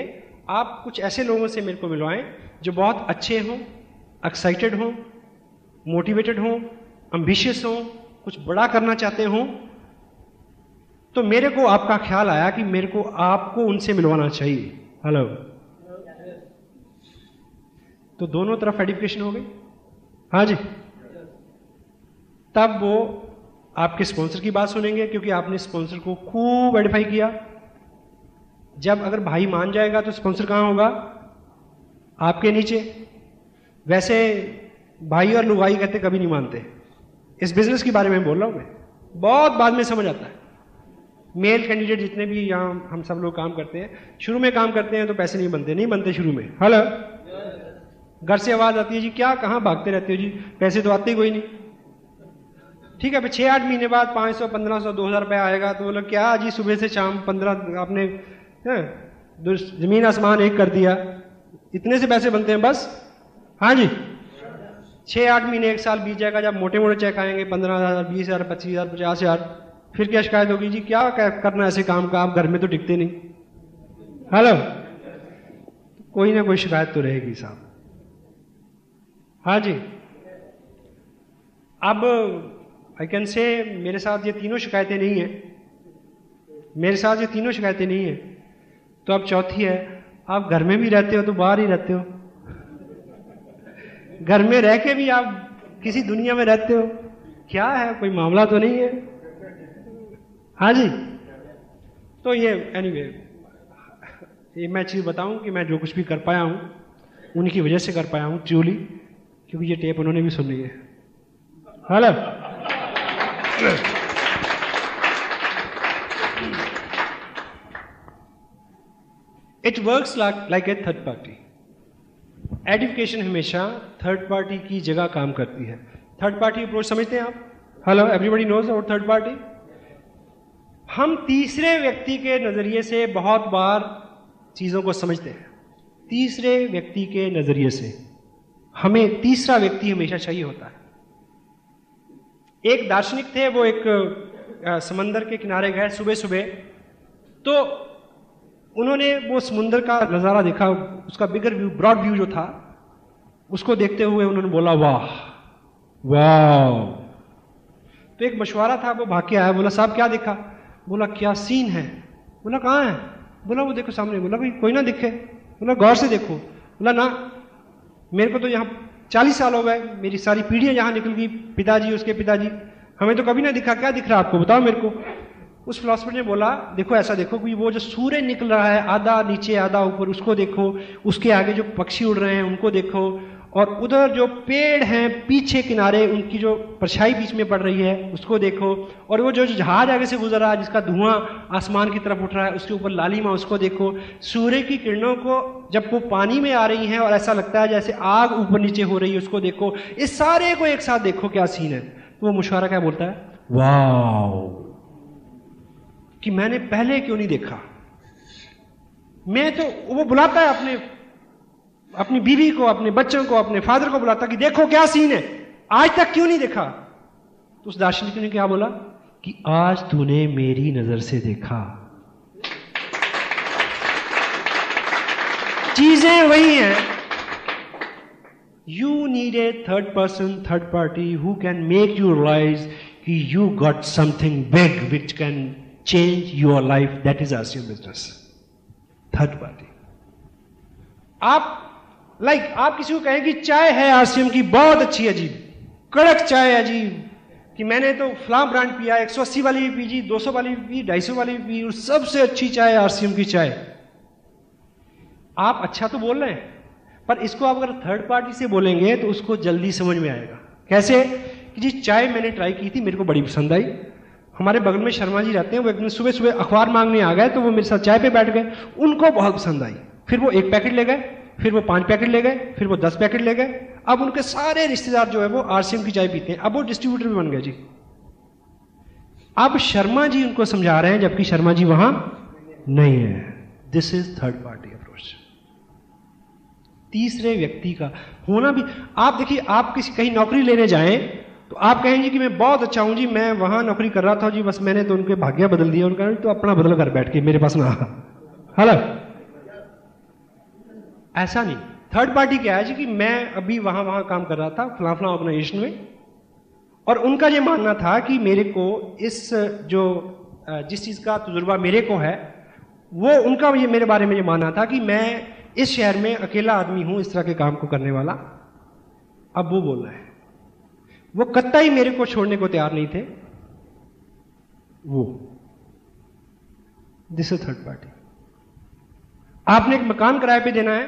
आप कुछ ऐसे लोगों से मेरे को मिलवाएं जो बहुत अच्छे हों, एक्साइटेड हों, मोटिवेटेड हों, एम्बिशियस हों, कुछ बड़ा करना चाहते हों। तो मेरे को आपका ख्याल आया कि मेरे को आपको उनसे मिलवाना चाहिए। हेलो, तो दोनों तरफ एडिफिकेशन हो गई। हाँ जी, तब वो आपके स्पॉन्सर की बात सुनेंगे, क्योंकि आपने स्पॉन्सर को खूब एडिफाई किया। जब अगर भाई मान जाएगा तो स्पॉन्सर कहां होगा? आपके नीचे। वैसे भाई और लुगाई कहते कभी नहीं मानते। इस बिजनेस के बारे में बोल रहा हूं मैं, बहुत बाद में समझ आता है। मेल कैंडिडेट जितने भी यहां हम सब लोग काम करते हैं, शुरू में काम करते हैं तो पैसे नहीं बनते शुरू में। हेलो, घर से आवाज आती है जी क्या कहां भागते रहते हो जी, पैसे तो आते ही कोई नहीं। ठीक है, 6-8 महीने बाद 500, 1500, 2000 रुपया आएगा तो बोलो क्या जी सुबह से शाम 15 आपने जमीन आसमान एक कर दिया, इतने से पैसे बनते हैं बस। हाँ जी, 6-8 महीने 1 साल बीत जाएगा, जब मोटे मोटे चेक आएंगे 15,000, 20,000, 25,000, 50,000, फिर क्या शिकायत होगी जी क्या करना ऐसे काम का, आप घर में तो टिकते नहीं। हेलो, कोई ना कोई शिकायत तो रहेगी साहब। हाँ जी, अब आई कैन से मेरे साथ ये तीनों शिकायतें नहीं है, मेरे साथ ये तीनों शिकायतें नहीं है। तो अब चौथी है, आप घर में भी रहते हो तो बाहर ही रहते हो, घर में रह के भी आप किसी दुनिया में रहते हो, क्या है, कोई मामला तो नहीं है। हाँ जी, तो ये एनीवे ये मैं चीज बताऊं कि मैं जो कुछ भी कर पाया हूं उनकी वजह से कर पाया हूं ट्रूली, क्योंकि ये टेप उन्होंने भी सुनी है। Hello, it works like a third party. Edification हमेशा थर्ड पार्टी की जगह काम करती है। थर्ड पार्टी अप्रोच समझते हैं आप? Hello, everybody knows about third party. हम तीसरे व्यक्ति के नजरिए से बहुत बार चीजों को समझते हैं। तीसरे व्यक्ति के नजरिए से हमें तीसरा व्यक्ति हमेशा चाहिए होता है। एक दार्शनिक थे, वो एक समंदर के किनारे गए सुबह सुबह, तो उन्होंने वो समुंदर का नजारा देखा, उसका बिगर व्यू, ब्रॉड व्यू जो था, उसको देखते हुए उन्होंने बोला वाह वाह। तो एक मशवरा था, वो भाग के आया, बोला साहब क्या देखा? बोला क्या सीन है? बोला कहाँ है? बोला वो देखो सामने। बोला कोई ना दिखे। बोला गौर से देखो। बोला ना, मेरे को तो यहाँ 40 साल हो गए, मेरी सारी पीढ़ियां यहाँ निकल गई, पिताजी उसके पिताजी, हमें तो कभी ना दिखा। क्या दिख रहा है आपको, बताओ मेरे को। उस फिलोसफर ने बोला देखो ऐसा देखो कि वो जो सूर्य निकल रहा है, आधा नीचे आधा ऊपर, उसको देखो, उसके आगे जो पक्षी उड़ रहे हैं उनको देखो, और उधर जो पेड़ हैं पीछे किनारे, उनकी जो परछाई बीच में पड़ रही है उसको देखो, और वो जो जहाज आगे से गुजर रहा है जिसका धुआं आसमान की तरफ उठ रहा है, उसके ऊपर लालिमा, उसको देखो। सूर्य की किरणों को जब वो पानी में आ रही हैं और ऐसा लगता है जैसे आग ऊपर नीचे हो रही है, उसको देखो। इस सारे को एक साथ देखो, क्या सीन है। तो वो मुशारा क्या बोलता है? वाओ, कि मैंने पहले क्यों नहीं देखा। मैं तो, वो बुलाता है अपनी बीवी को, अपने बच्चों को, अपने फादर को बुलाता कि देखो क्या सीन है, आज तक क्यों नहीं देखा। तो उस दार्शनिक ने क्या बोला कि आज तूने मेरी नजर से देखा। चीजें वही हैं। You need a third person, third party who can make you realise कि you got something big which can change your life. That is RCM business. Third party. आप आप किसी को कहें कि चाय है आरसीएम की बहुत अच्छी है जी, कड़क चाय है जी, कि मैंने तो फलां ब्रांड पिया, 180 वाली भी पी जी, 200 वाली भी पी, 250 वाली भी पी, और सबसे अच्छी चाय आरसीएम की चाय। आप अच्छा तो बोल रहे हैं, पर इसको आप अगर थर्ड पार्टी से बोलेंगे तो उसको जल्दी समझ में आएगा। कैसे? कि जी चाय मैंने ट्राई की थी, मेरे को बड़ी पसंद आई। हमारे बगल में शर्मा जी रहते हैं, वो एक दिन सुबह सुबह अखबार मांगने आ गए, तो वो मेरे साथ चाय पे बैठ गए, उनको बहुत पसंद आई। फिर वो 1 पैकेट ले गए, फिर वो 5 पैकेट ले गए, फिर वो 10 पैकेट ले गए। अब उनके सारे रिश्तेदार जो है वो आरसीएम की चाय पीते हैं, अब वो डिस्ट्रीब्यूटर भी बन गए जी। अब शर्मा जी उनको समझा रहे हैं जबकि शर्मा जी वहां नहीं है। This is third party approach. तीसरे व्यक्ति का होना भी, आप देखिए, आप किसी कहीं नौकरी लेने जाएं तो आप कहेंगे कि मैं बहुत अच्छा हूं जी, मैं वहां नौकरी कर रहा था जी, बस मैंने तो उनके भाग्य बदल दिया। उनका तो अपना बदल कर बैठ के मेरे पास ना आ। हेलो, ऐसा नहीं। थर्ड पार्टी क्या है जी कि मैं अभी वहां काम कर रहा था फला फला ऑर्गेनाइजेशन में, और उनका यह मानना था कि मेरे को इस जो जिस चीज का तजुर्बा मेरे को है, वो उनका ये मेरे बारे में ये मानना था कि मैं इस शहर में अकेला आदमी हूं इस तरह के काम को करने वाला। अब वो बोल रहे हैं, वो कतई मेरे को छोड़ने को तैयार नहीं थे। वो दिस इज थर्ड पार्टी। आपने एक मकान किराए पे देना है,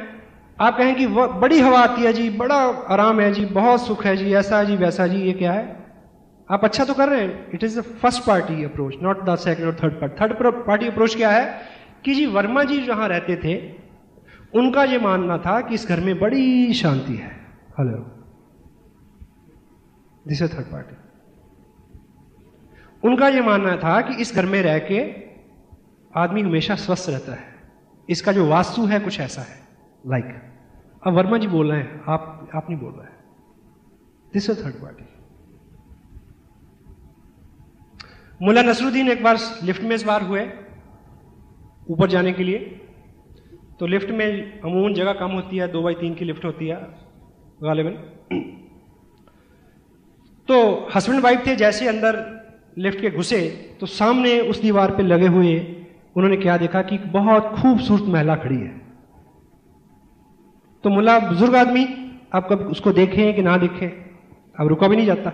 आप कहें कि वो बड़ी हवा आती है जी, बड़ा आराम है जी, बहुत सुख है जी, ऐसा जी वैसा जी, ये क्या है? आप अच्छा तो कर रहे हैं। It is the first party approach, not the second और third party. Third party approach क्या है कि जी वर्मा जी जहां रहते थे उनका यह मानना था कि इस घर में बड़ी शांति है। Hello, this is third party. उनका यह मानना था कि इस घर में रह के आदमी हमेशा स्वस्थ रहता है, इसका जो वास्तु है कुछ ऐसा है लाइक। अब वर्मा जी बोल रहे हैं, आप नहीं बोल रहे हैं। This is third party. Mulla Nasruddin एक बार लिफ्ट में सवार हुए ऊपर जाने के लिए, तो लिफ्ट में अमूमन जगह कम होती है, 2x3 की लिफ्ट होती है गालिबन। तो हस्बैंड वाइफ थे, जैसे अंदर लिफ्ट के घुसे तो सामने उस दीवार पे लगे हुए उन्होंने क्या देखा कि बहुत खूबसूरत महिला खड़ी है। तो मुल्ला बुजुर्ग आदमी, आप कब उसको देखें कि ना देखें, अब रुका भी नहीं जाता,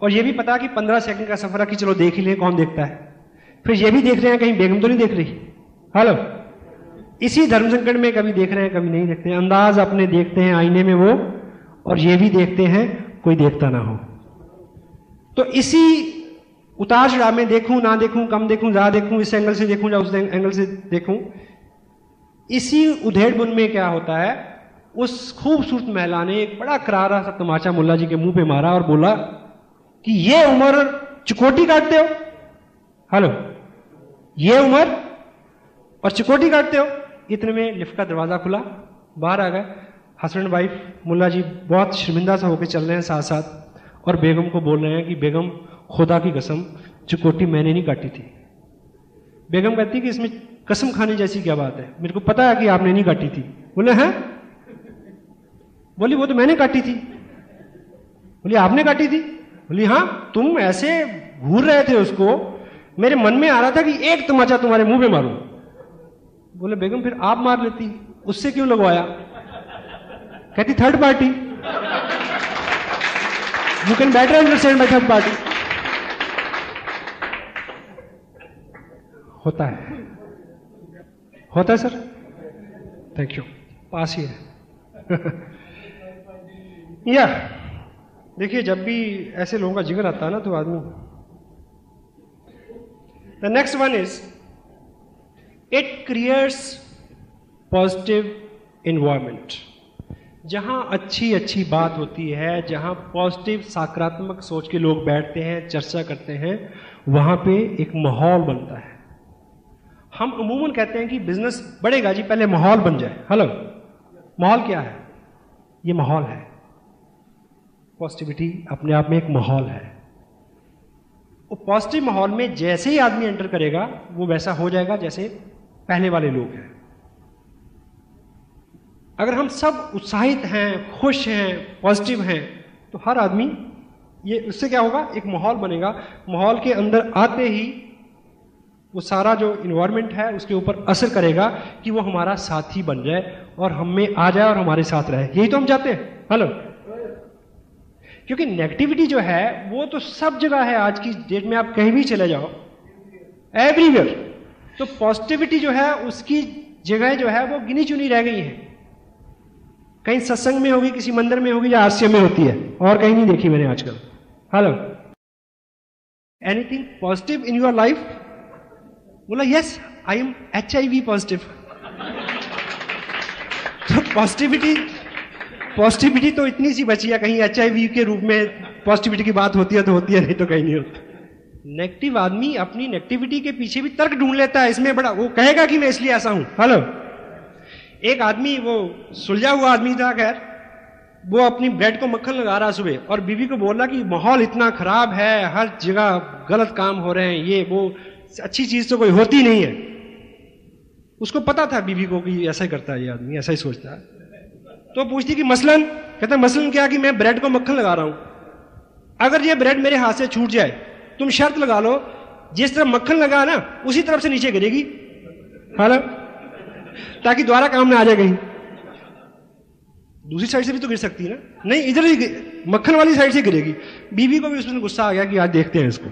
और ये भी पता कि 15 सेकंड का सफर है कि चलो देख ही ले, कौन देखता है। फिर ये भी देख रहे हैं कहीं बेगम तो नहीं देख रही। हेलो, इसी धर्म संकट में कभी देख रहे हैं कभी नहीं देखते हैं, अंदाज अपने देखते हैं आईने में वो, और ये भी देखते हैं कोई देखता ना हो। तो इसी उतार चढ़ाव में देखूं ना देखूं, कम देखूं ज्यादा देखूं, इस एंगल से देखूं या उस एंगल से देखूं, इसी उधेड़ बुन में क्या होता है, उस खूबसूरत महिला ने एक बड़ा करारा सा तमाचा मुल्ला जी के मुंह पे मारा और बोला कि ये उम्र चिकोटी काटते हो। हेलो, ये उम्र और चिकोटी काटते हो। इतने में लिफ्ट का दरवाजा खुला, बाहर आ गए हस्बैंड वाइफ। मुल्ला जी बहुत शर्मिंदा सा होकर चल रहे हैं साथ साथ, और बेगम को बोल रहे हैं कि बेगम खुदा की कसम चिकोटी मैंने नहीं काटी थी। बेगम कहती कि इसमें कसम खाने जैसी क्या बात है, मेरे को पता है कि आपने नहीं काटी थी। बोले हैं? बोली वो तो मैंने काटी थी। बोली आपने काटी थी? बोली हाँ, तुम ऐसे घूर रहे थे उसको, मेरे मन में आ रहा था कि एक तमाचा तुम्हारे मुंह पे मारूं। बोले बेगम फिर आप मार लेती, उससे क्यों लगवाया? कहती third party, you can better understand by third party. होता है, होता है सर, थैंक यू, पास ही है। या देखिए, जब भी ऐसे लोगों का जिक्र आता है ना तो आदमी। The next one is it creates positive environment. जहां अच्छी अच्छी बात होती है, जहां पॉजिटिव सकारात्मक सोच के लोग बैठते हैं, चर्चा करते हैं, वहां पे एक माहौल बनता है। हम अमूमन कहते हैं कि बिजनेस बढ़ेगा जी, पहले माहौल बन जाए। हेलो, माहौल क्या है? ये माहौल है। पॉजिटिविटी अपने आप में एक माहौल है। वो पॉजिटिव माहौल में जैसे ही आदमी एंटर करेगा वो वैसा हो जाएगा जैसे पहले वाले लोग हैं। अगर हम सब उत्साहित हैं, खुश हैं, पॉजिटिव हैं, तो हर आदमी, ये उससे क्या होगा, एक माहौल बनेगा। माहौल के अंदर आते ही वो सारा जो इन्वायरमेंट है उसके ऊपर असर करेगा कि वो हमारा साथी बन जाए और हम में आ जाए और हमारे साथ रहे। यही तो हम चाहते हैं। हेलो, क्योंकि नेगेटिविटी जो है वो तो सब जगह है। आज की डेट में आप कहीं भी चले जाओ, एवरीवेयर। तो पॉजिटिविटी जो है उसकी जगह जो है वो गिनी चुनी रह गई है। कहीं सत्संग में होगी, किसी मंदिर में होगी, या आरसीएम में होती है, और कहीं नहीं देखी मैंने आजकल। Hello, anything positive in your life? बोला yes, I am HIV positive. तो पॉजिटिविटी तो इतनी सी बची है, कहीं HIV के रूप में पॉजिटिविटी की बात होती है तो होती है, नहीं तो कहीं नहीं होती। नेगेटिव आदमी अपनी नेगेटिविटी के पीछे भी तर्क ढूंढ लेता है, इसमें बड़ा वो कहेगा कि मैं इसलिए ऐसा हूं। हेलो, एक आदमी वो सुलझा हुआ आदमी था, खैर वो अपनी ब्रेड को मक्खन लगा रहा सुबह और बीवी को बोल रहा कि माहौल इतना खराब है, हर जगह गलत काम हो रहे हैं, ये वो अच्छी चीज तो कोई होती नहीं है। उसको पता था बीवी को कि ऐसा ही करता है ये आदमी, ऐसा ही सोचता है। तो पूछती कि मसलन, कहता मसलन क्या कि मैं ब्रेड को मक्खन लगा रहा हूं, अगर ये ब्रेड मेरे हाथ से छूट जाए, तुम शर्त लगा लो जिस तरफ मक्खन लगा ना उसी तरफ से नीचे गिरेगी, हेलो, ताकि दोबारा काम ना आ जाए कहीं। दूसरी साइड से भी तो गिर सकती है ना, नहीं इधर ही मक्खन वाली साइड से गिरेगी। बीवी को भी उसमें गुस्सा आ गया कि आज देखते हैं इसको।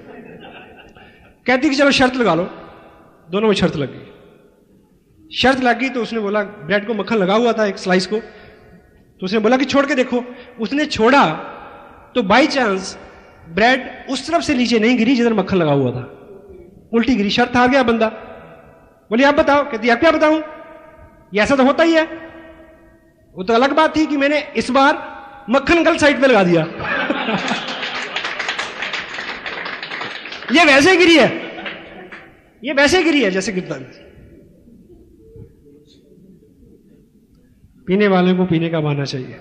कहती कि चलो शर्त लगा लो, दोनों में शर्त लग गई। शर्त लग गई तो उसने बोला, ब्रेड को मक्खन लगा हुआ था एक स्लाइस को, तो उसने बोला कि छोड़ के देखो। उसने छोड़ा तो बाई चांस ब्रेड उस तरफ से नीचे नहीं गिरी जिधर मक्खन लगा हुआ था, उल्टी गिरी। शर्त हार गया बंदा। बोली आप बताओ, कहती आप क्या बताऊं, ये ऐसा तो होता ही है। वो तो अलग बात थी कि मैंने इस बार मक्खन गलत साइड पे लगा दिया। ये वैसे गिरी है, ये वैसे गिरी है जैसे गिरता है। पीने वाले को पीने का मानना चाहिए,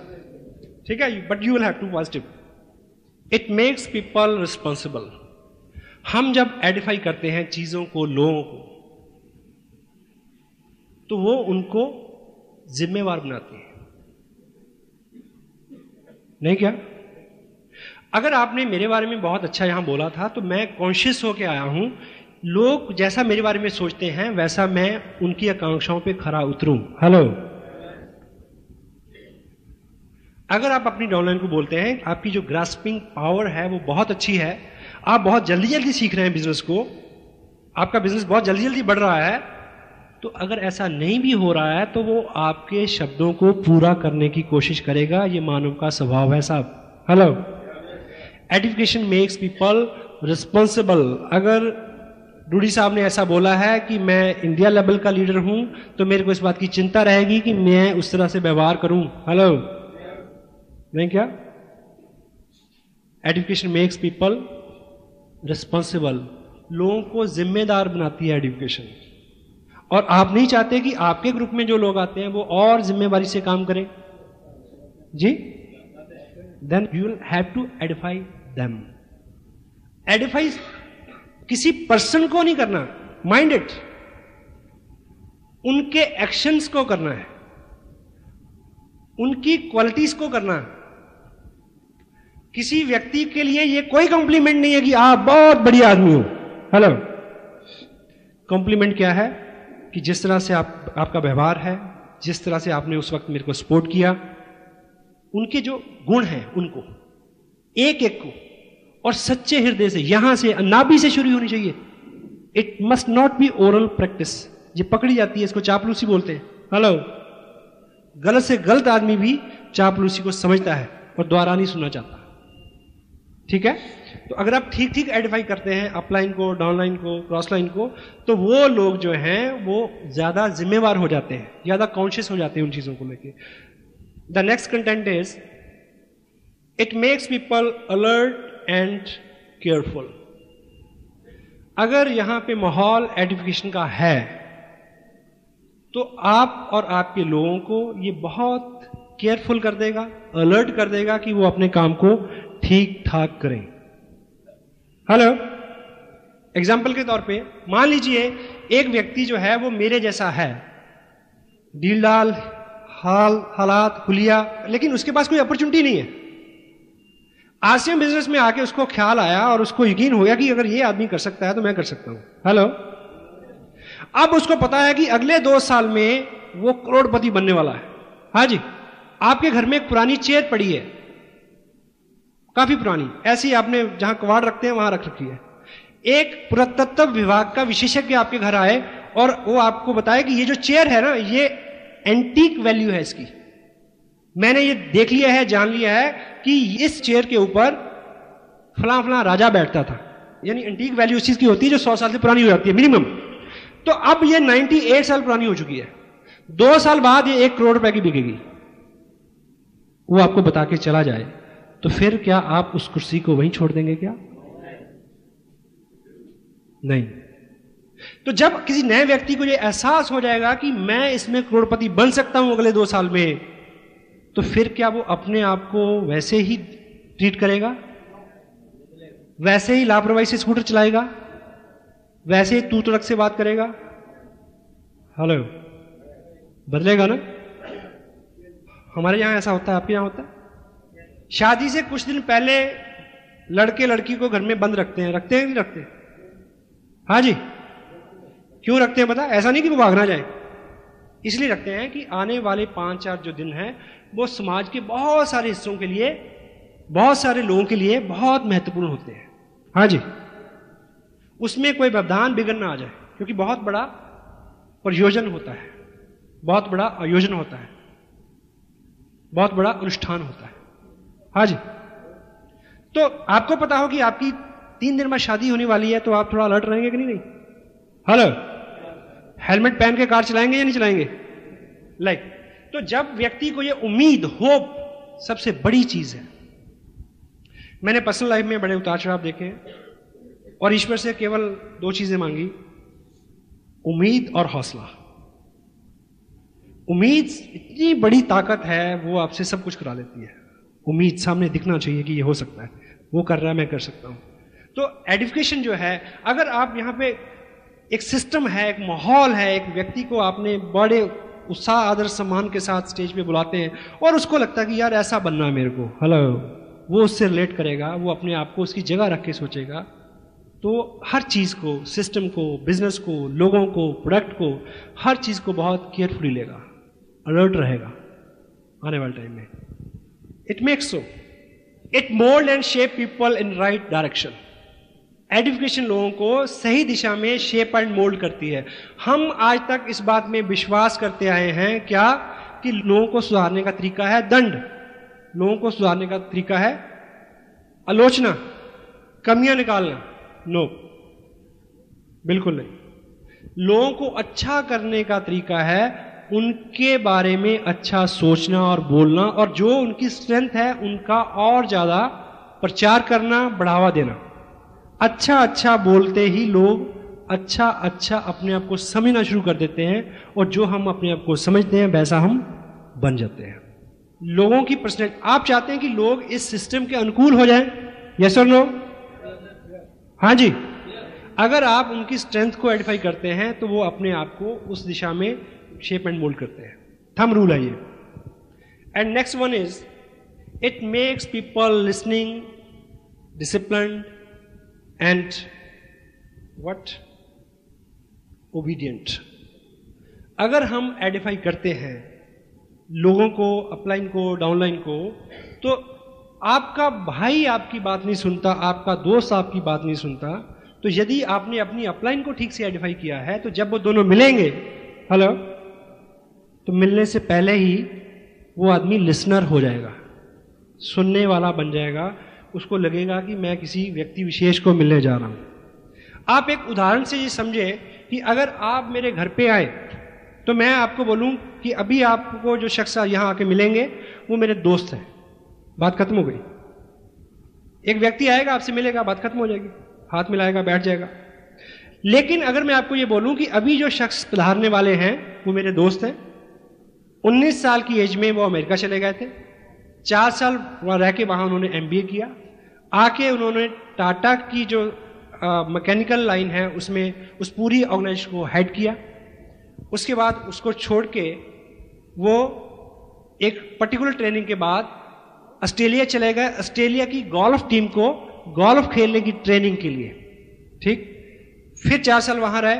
ठीक है, but you will have to positive. It makes people responsible. हम जब एडिफाई करते हैं चीजों को, लोगों को, तो वो उनको जिम्मेवार बनाती है, नहीं क्या? अगर आपने मेरे बारे में बहुत अच्छा यहां बोला था तो मैं कॉन्शियस होके आया हूं, लोग जैसा मेरे बारे में सोचते हैं वैसा मैं उनकी आकांक्षाओं पे खरा उतरूं। हेलो, अगर आप अपनी डाउनलाइन को बोलते हैं आपकी जो ग्रास्पिंग पावर है वो बहुत अच्छी है, आप बहुत जल्दी जल्दी सीख रहे हैं बिजनेस को, आपका बिजनेस बहुत जल्दी जल्दी बढ़ रहा है, तो अगर ऐसा नहीं भी हो रहा है तो वो आपके शब्दों को पूरा करने की कोशिश करेगा। ये मानव का स्वभाव है साहब। Hello, edification makes people responsible. अगर डूडी साहब ने ऐसा बोला है कि मैं इंडिया लेवल का लीडर हूं तो मेरे को इस बात की चिंता रहेगी कि मैं उस तरह से व्यवहार करूं। हेलो, नहीं क्या? Education makes people responsible. लोगों को जिम्मेदार बनाती है एजुकेशन, और आप नहीं चाहते कि आपके ग्रुप में जो लोग आते हैं वो और जिम्मेवारी से काम करें जी, then you will have to edify them. Edify किसी पर्सन को नहीं करना, माइंड इट, उनके एक्शंस को करना है, उनकी क्वालिटीज को करना है। किसी व्यक्ति के लिए ये कोई कॉम्प्लीमेंट नहीं है कि आप बहुत बढ़िया आदमी हो। हेलो, कॉम्प्लीमेंट क्या है कि जिस तरह से आपका व्यवहार है, जिस तरह से आपने उस वक्त मेरे को सपोर्ट किया, उनके जो गुण हैं उनको एक एक को और सच्चे हृदय से, यहां से नाभि से शुरू होनी चाहिए। It must not be oral practice. ये पकड़ी जाती है, इसको चापलूसी बोलते हैं। हेलो, गलत से गलत आदमी भी चापलूसी को समझता है और दोबारा नहीं सुनना चाहता, ठीक है? तो अगर आप ठीक ठीक एडिफाई करते हैं अपलाइन को, डाउनलाइन को, क्रॉस लाइन को, तो वो लोग जो हैं वो ज्यादा जिम्मेवार हो जाते हैं, ज्यादा कॉन्शियस हो जाते हैं उन चीजों को लेके। The next content is it makes people alert and careful. अगर यहां पे माहौल एडिफिकेशन का है तो आप और आपके लोगों को ये बहुत केयरफुल कर देगा, अलर्ट कर देगा कि वो अपने काम को ठीक ठाक करें। हेलो, एग्जाम्पल के तौर पे मान लीजिए एक व्यक्ति जो है वो मेरे जैसा है, डीलडाल, हालात, हुलिया, लेकिन उसके पास कोई अपॉर्चुनिटी नहीं है। आसियम बिजनेस में आके उसको ख्याल आया और उसको यकीन हो गया कि अगर ये आदमी कर सकता है तो मैं कर सकता हूं। हेलो, अब उसको पता है कि अगले 2 साल में वो करोड़पति बनने वाला है। हाँ जी, आपके घर में एक पुरानी चेयर पड़ी है, काफी पुरानी, ऐसी आपने जहां कबाड़ रखते हैं वहां रख रखी है। एक पुरातत्व विभाग का विशेषज्ञ आपके घर आए और वो आपको बताए कि ये जो चेयर है ना, ये एंटीक वैल्यू है इसकी, मैंने ये देख लिया है, जान लिया है कि इस चेयर के ऊपर फला फला राजा बैठता था। यानी एंटीक वैल्यू उस चीज की होती है जो 100 साल से पुरानी हो जाती है मिनिमम। तो अब ये 98 साल पुरानी हो चुकी है, 2 साल बाद ये 1 करोड़ रुपए की बिकेगी। वो आपको बता के चला जाए तो फिर क्या आप उस कुर्सी को वहीं छोड़ देंगे क्या? नहीं। तो जब किसी नए व्यक्ति को ये एहसास हो जाएगा कि मैं इसमें करोड़पति बन सकता हूं अगले 2 साल में, तो फिर क्या वो अपने आप को वैसे ही ट्रीट करेगा, वैसे ही लापरवाही से स्कूटर चलाएगा, वैसे ही तू तड़क से बात करेगा? हेलो, बदलेगा ना? हमारे यहां ऐसा होता है, आपके यहां होता है? शादी से कुछ दिन पहले लड़के लड़की को घर में बंद रखते हैं कि नहीं रखते? हाँ जी, क्यों रखते हैं पता? ऐसा नहीं कि वो भागना जाए, इसलिए रखते हैं कि आने वाले 5-4 जो दिन हैं वो समाज के बहुत सारे हिस्सों के लिए, बहुत सारे लोगों के लिए बहुत महत्वपूर्ण होते हैं। हाँ जी, उसमें कोई व्यवधान बिगड़ ना आ जाए, क्योंकि बहुत बड़ा प्रयोजन होता है, बहुत बड़ा आयोजन होता है, बहुत बड़ा अनुष्ठान होता है। हाँ जी, तो आपको पता हो कि आपकी 3 दिन में शादी होने वाली है, तो आप थोड़ा अलर्ट रहेंगे कि नहीं? हेलो, हेलमेट पहन के कार चलाएंगे या नहीं चलाएंगे? तो जब व्यक्ति को ये उम्मीद, होप सबसे बड़ी चीज है। मैंने पर्सनल लाइफ में बड़े उतार चढ़ाव देखे हैं और ईश्वर से केवल 2 चीजें मांगी, उम्मीद और हौसला। उम्मीद इतनी बड़ी ताकत है, वो आपसे सब कुछ करा लेती है। उम्मीद सामने दिखना चाहिए कि ये हो सकता है, वो कर रहा है, मैं कर सकता हूं। तो एडिफिकेशन जो है, अगर आप यहां पे एक सिस्टम है, एक माहौल है, एक व्यक्ति को आपने बड़े उत्साह, आदर, सम्मान के साथ स्टेज पे बुलाते हैं और उसको लगता है कि यार ऐसा बनना है मेरे को, हेलो, वो उससे रिलेट करेगा, वो अपने आप को उसकी जगह रख के सोचेगा, तो हर चीज को, सिस्टम को, बिजनेस को, लोगों को, प्रोडक्ट को, हर चीज को बहुत केयरफुली लेगा, अलर्ट रहेगा आने वाले टाइम में। It makes so, it mould and shape people in right direction. Edification लोगों को सही दिशा में शेप एंड मोल्ड करती है। हम आज तक इस बात में विश्वास करते आए हैं क्या, कि लोगों को सुधारने का तरीका है दंड, लोगों को सुधारने का तरीका है आलोचना, कमियां निकालना। नो, बिल्कुल नहीं। लोगों को अच्छा करने का तरीका है उनके बारे में अच्छा सोचना और बोलना, और जो उनकी स्ट्रेंथ है उनका और ज्यादा प्रचार करना, बढ़ावा देना। अच्छा अच्छा बोलते ही लोग अच्छा अच्छा अपने आप को समझना शुरू कर देते हैं, और जो हम अपने आप को समझते हैं वैसा हम बन जाते हैं। लोगों की पर्सनैलिटी, आप चाहते हैं कि लोग इस सिस्टम के अनुकूल हो जाएं? यस और नो? हाँ जी। अगर आप उनकी स्ट्रेंथ को आइडेंटिफाई करते हैं तो वो अपने आप को उस दिशा में शेप एंड मोल्ड करते हैं। थंब रूल है ये। And next one is, it makes people listening, disciplined and what, obedient. अगर हम आइडेंटिफाई करते हैं लोगों को, अपलाइन को, डाउनलाइन को, तो आपका भाई आपकी बात नहीं सुनता, आपका दोस्त आपकी बात नहीं सुनता, तो यदि आपने अपनी अपलाइन को ठीक से आइडेंटिफाई किया है, तो जब वो दोनों मिलेंगे, हेलो, तो मिलने से पहले ही वो आदमी लिसनर हो जाएगा, सुनने वाला बन जाएगा। उसको लगेगा कि मैं किसी व्यक्ति विशेष को मिलने जा रहा हूं। आप एक उदाहरण से ये समझे कि अगर आप मेरे घर पे आए तो मैं आपको बोलूं कि अभी आपको जो शख्स यहां आके मिलेंगे वो मेरे दोस्त हैं, बात खत्म हो गई। एक व्यक्ति आएगा, आपसे मिलेगा, बात खत्म हो जाएगी, हाथ मिलाएगा, बैठ जाएगा। लेकिन अगर मैं आपको ये बोलूं कि अभी जो शख्स पधारने वाले हैं वो मेरे दोस्त हैं, 19 साल की एज में वो अमेरिका चले गए थे, 4 साल वहां रह के वहां उन्होंने MBA किया, आके उन्होंने टाटा की जो मैकेनिकल लाइन है उसमें उस पूरी ऑर्गेनाइजेशन को हेड किया। उसके बाद उसको छोड़ के वो एक पर्टिकुलर ट्रेनिंग के बाद ऑस्ट्रेलिया चले गए, ऑस्ट्रेलिया की गोल्फ टीम को गोल्फ खेलने की ट्रेनिंग के लिए, ठीक। फिर 4 साल वहां रहे,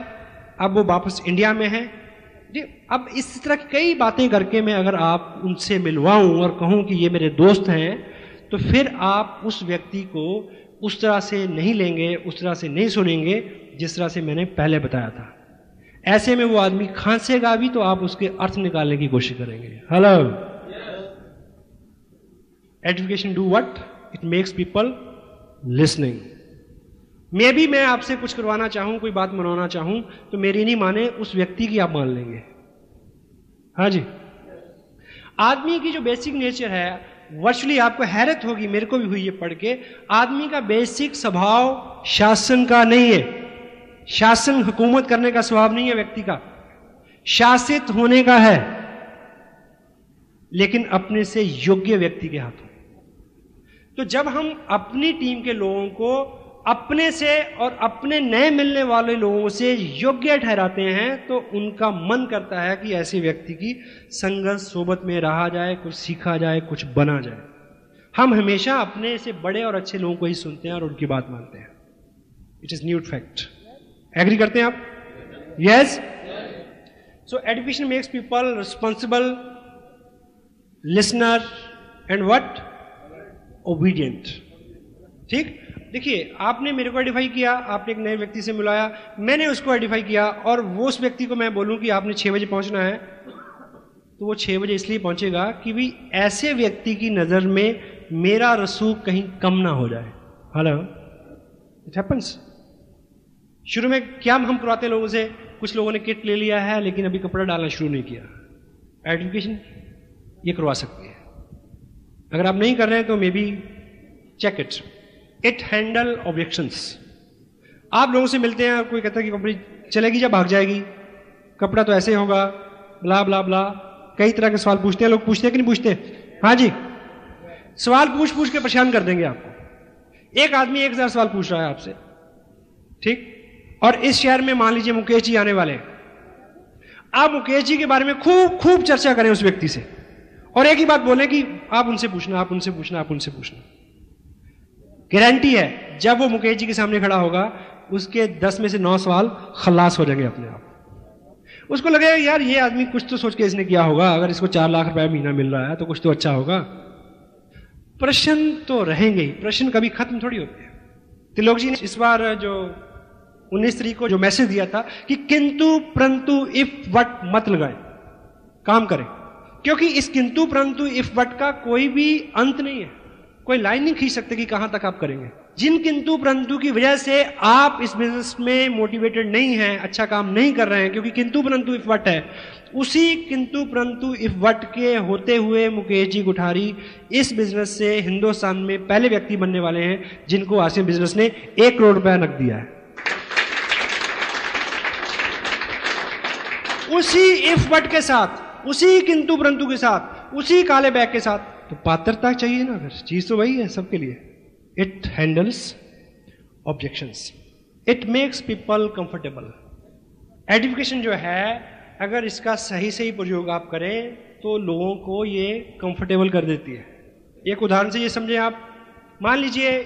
अब वो वापस इंडिया में है जी। अब इस तरह की कई बातें करके मैं अगर आप उनसे मिलवाऊं और कहूं कि ये मेरे दोस्त हैं, तो फिर आप उस व्यक्ति को उस तरह से नहीं लेंगे, उस तरह से नहीं सुनेंगे जिस तरह से मैंने पहले बताया था। ऐसे में वो आदमी खांसेगा भी तो आप उसके अर्थ निकालने की कोशिश करेंगे। Hello, education do what, it makes people listening. मे भी मैं आपसे कुछ करवाना चाहूं, कोई बात मनवाना चाहूं, तो मेरी नहीं माने, उस व्यक्ति की आप मान लेंगे। हाँ जी। आदमी की जो बेसिक नेचर है, वर्चुअली आपको हैरत होगी, मेरे को भी हुई ये पढ़ के, आदमी का बेसिक स्वभाव शासन का नहीं है। शासन हुकूमत करने का स्वभाव नहीं है व्यक्ति का, शासित होने का है, लेकिन अपने से योग्य व्यक्ति के हाथों। तो जब हम अपनी टीम के लोगों को अपने से और अपने नए मिलने वाले लोगों से योग्य ठहराते हैं तो उनका मन करता है कि ऐसे व्यक्ति की संगत सोबत में रहा जाए, कुछ सीखा जाए, कुछ बना जाए। हम हमेशा अपने से बड़े और अच्छे लोगों को ही सुनते हैं और उनकी बात मानते हैं। It is nude fact. Agree करते हैं आप? Yes. So education makes people responsible, listener and what, obedient. ठीक, देखिए आपने मेरे को आइडेंटिफाई किया, आपने एक नए व्यक्ति से मिलाया, मैंने उसको आइडेंटिफाई किया, और वो उस व्यक्ति को मैं बोलूं कि आपने 6 बजे पहुंचना है, तो वो 6 बजे इसलिए पहुंचेगा कि भी ऐसे व्यक्ति की नजर में मेरा रसूख कहीं कम ना हो जाए। Hello, it happens. शुरू में क्या हम करवाते लोगों से, कुछ लोगों ने किट ले लिया है लेकिन अभी कपड़ा डालना शुरू नहीं किया। आइडेंटिफिकेशन ये करवा सकती है। अगर आप नहीं कर रहे हैं तो maybe check it. It handle objections. आप लोगों से मिलते हैं, कोई कहता है कि कंपनी चलेगी या भाग जाएगी, कपड़ा तो ऐसे होगा, ब्ला ब्ला ब्ला, कई तरह के सवाल पूछते हैं लोग। पूछते हैं कि नहीं पूछते? हाँ जी, सवाल पूछ पूछ के परेशान कर देंगे आपको। एक आदमी 1000 सवाल पूछ रहा है आपसे, ठीक, और इस शहर में मान लीजिए मुकेश जी आने वाले हैं। आप मुकेश जी के बारे में खूब खूब चर्चा करें उस व्यक्ति से, और एक ही बात बोलें कि आप उनसे पूछना, आप उनसे पूछना, आप उनसे पूछना। गारंटी है जब वो मुकेश जी के सामने खड़ा होगा उसके 10 में से 9 सवाल खलास हो जाएंगे अपने आप। उसको लगेगा यार ये आदमी कुछ तो सोच के इसने किया होगा, अगर इसको 4 लाख रुपए महीना मिल रहा है तो कुछ तो अच्छा होगा। प्रश्न तो रहेंगे ही, प्रश्न कभी खत्म थोड़ी होते हैं। तिलोक जी ने इस बार जो 19 तारीख को जो मैसेज दिया था कि किंतु परंतु इफ वट मत लगाए, काम करें, क्योंकि इस किंतु परंतु इफ वट का कोई भी अंत नहीं है, कोई लाइन नहीं खींच सकते कि कहां तक आप करेंगे। जिन किंतु परंतु की वजह से आप इस बिजनेस में मोटिवेटेड नहीं हैं, अच्छा काम नहीं कर रहे हैं, क्योंकि किंतु परंतु इफ वट है, उसी किंतु परंतु इफ वट के होते हुए मुकेश जी कुठारी इस बिजनेस से हिंदुस्तान में पहले व्यक्ति बनने वाले हैं जिनको आसियान बिजनेस ने 1 करोड़ रुपया नकद दिया है। उसी इफ वट के साथ, उसी किंतु परंतु के साथ, उसी काले बैग के साथ, तो पात्रता चाहिए ना, फिर चीज तो वही है सबके लिए। It handles objections, it makes people comfortable. Education जो है अगर इसका सही सही प्रयोग आप करें तो लोगों को ये कंफर्टेबल कर देती है। एक उदाहरण से ये समझें आप, मान लीजिए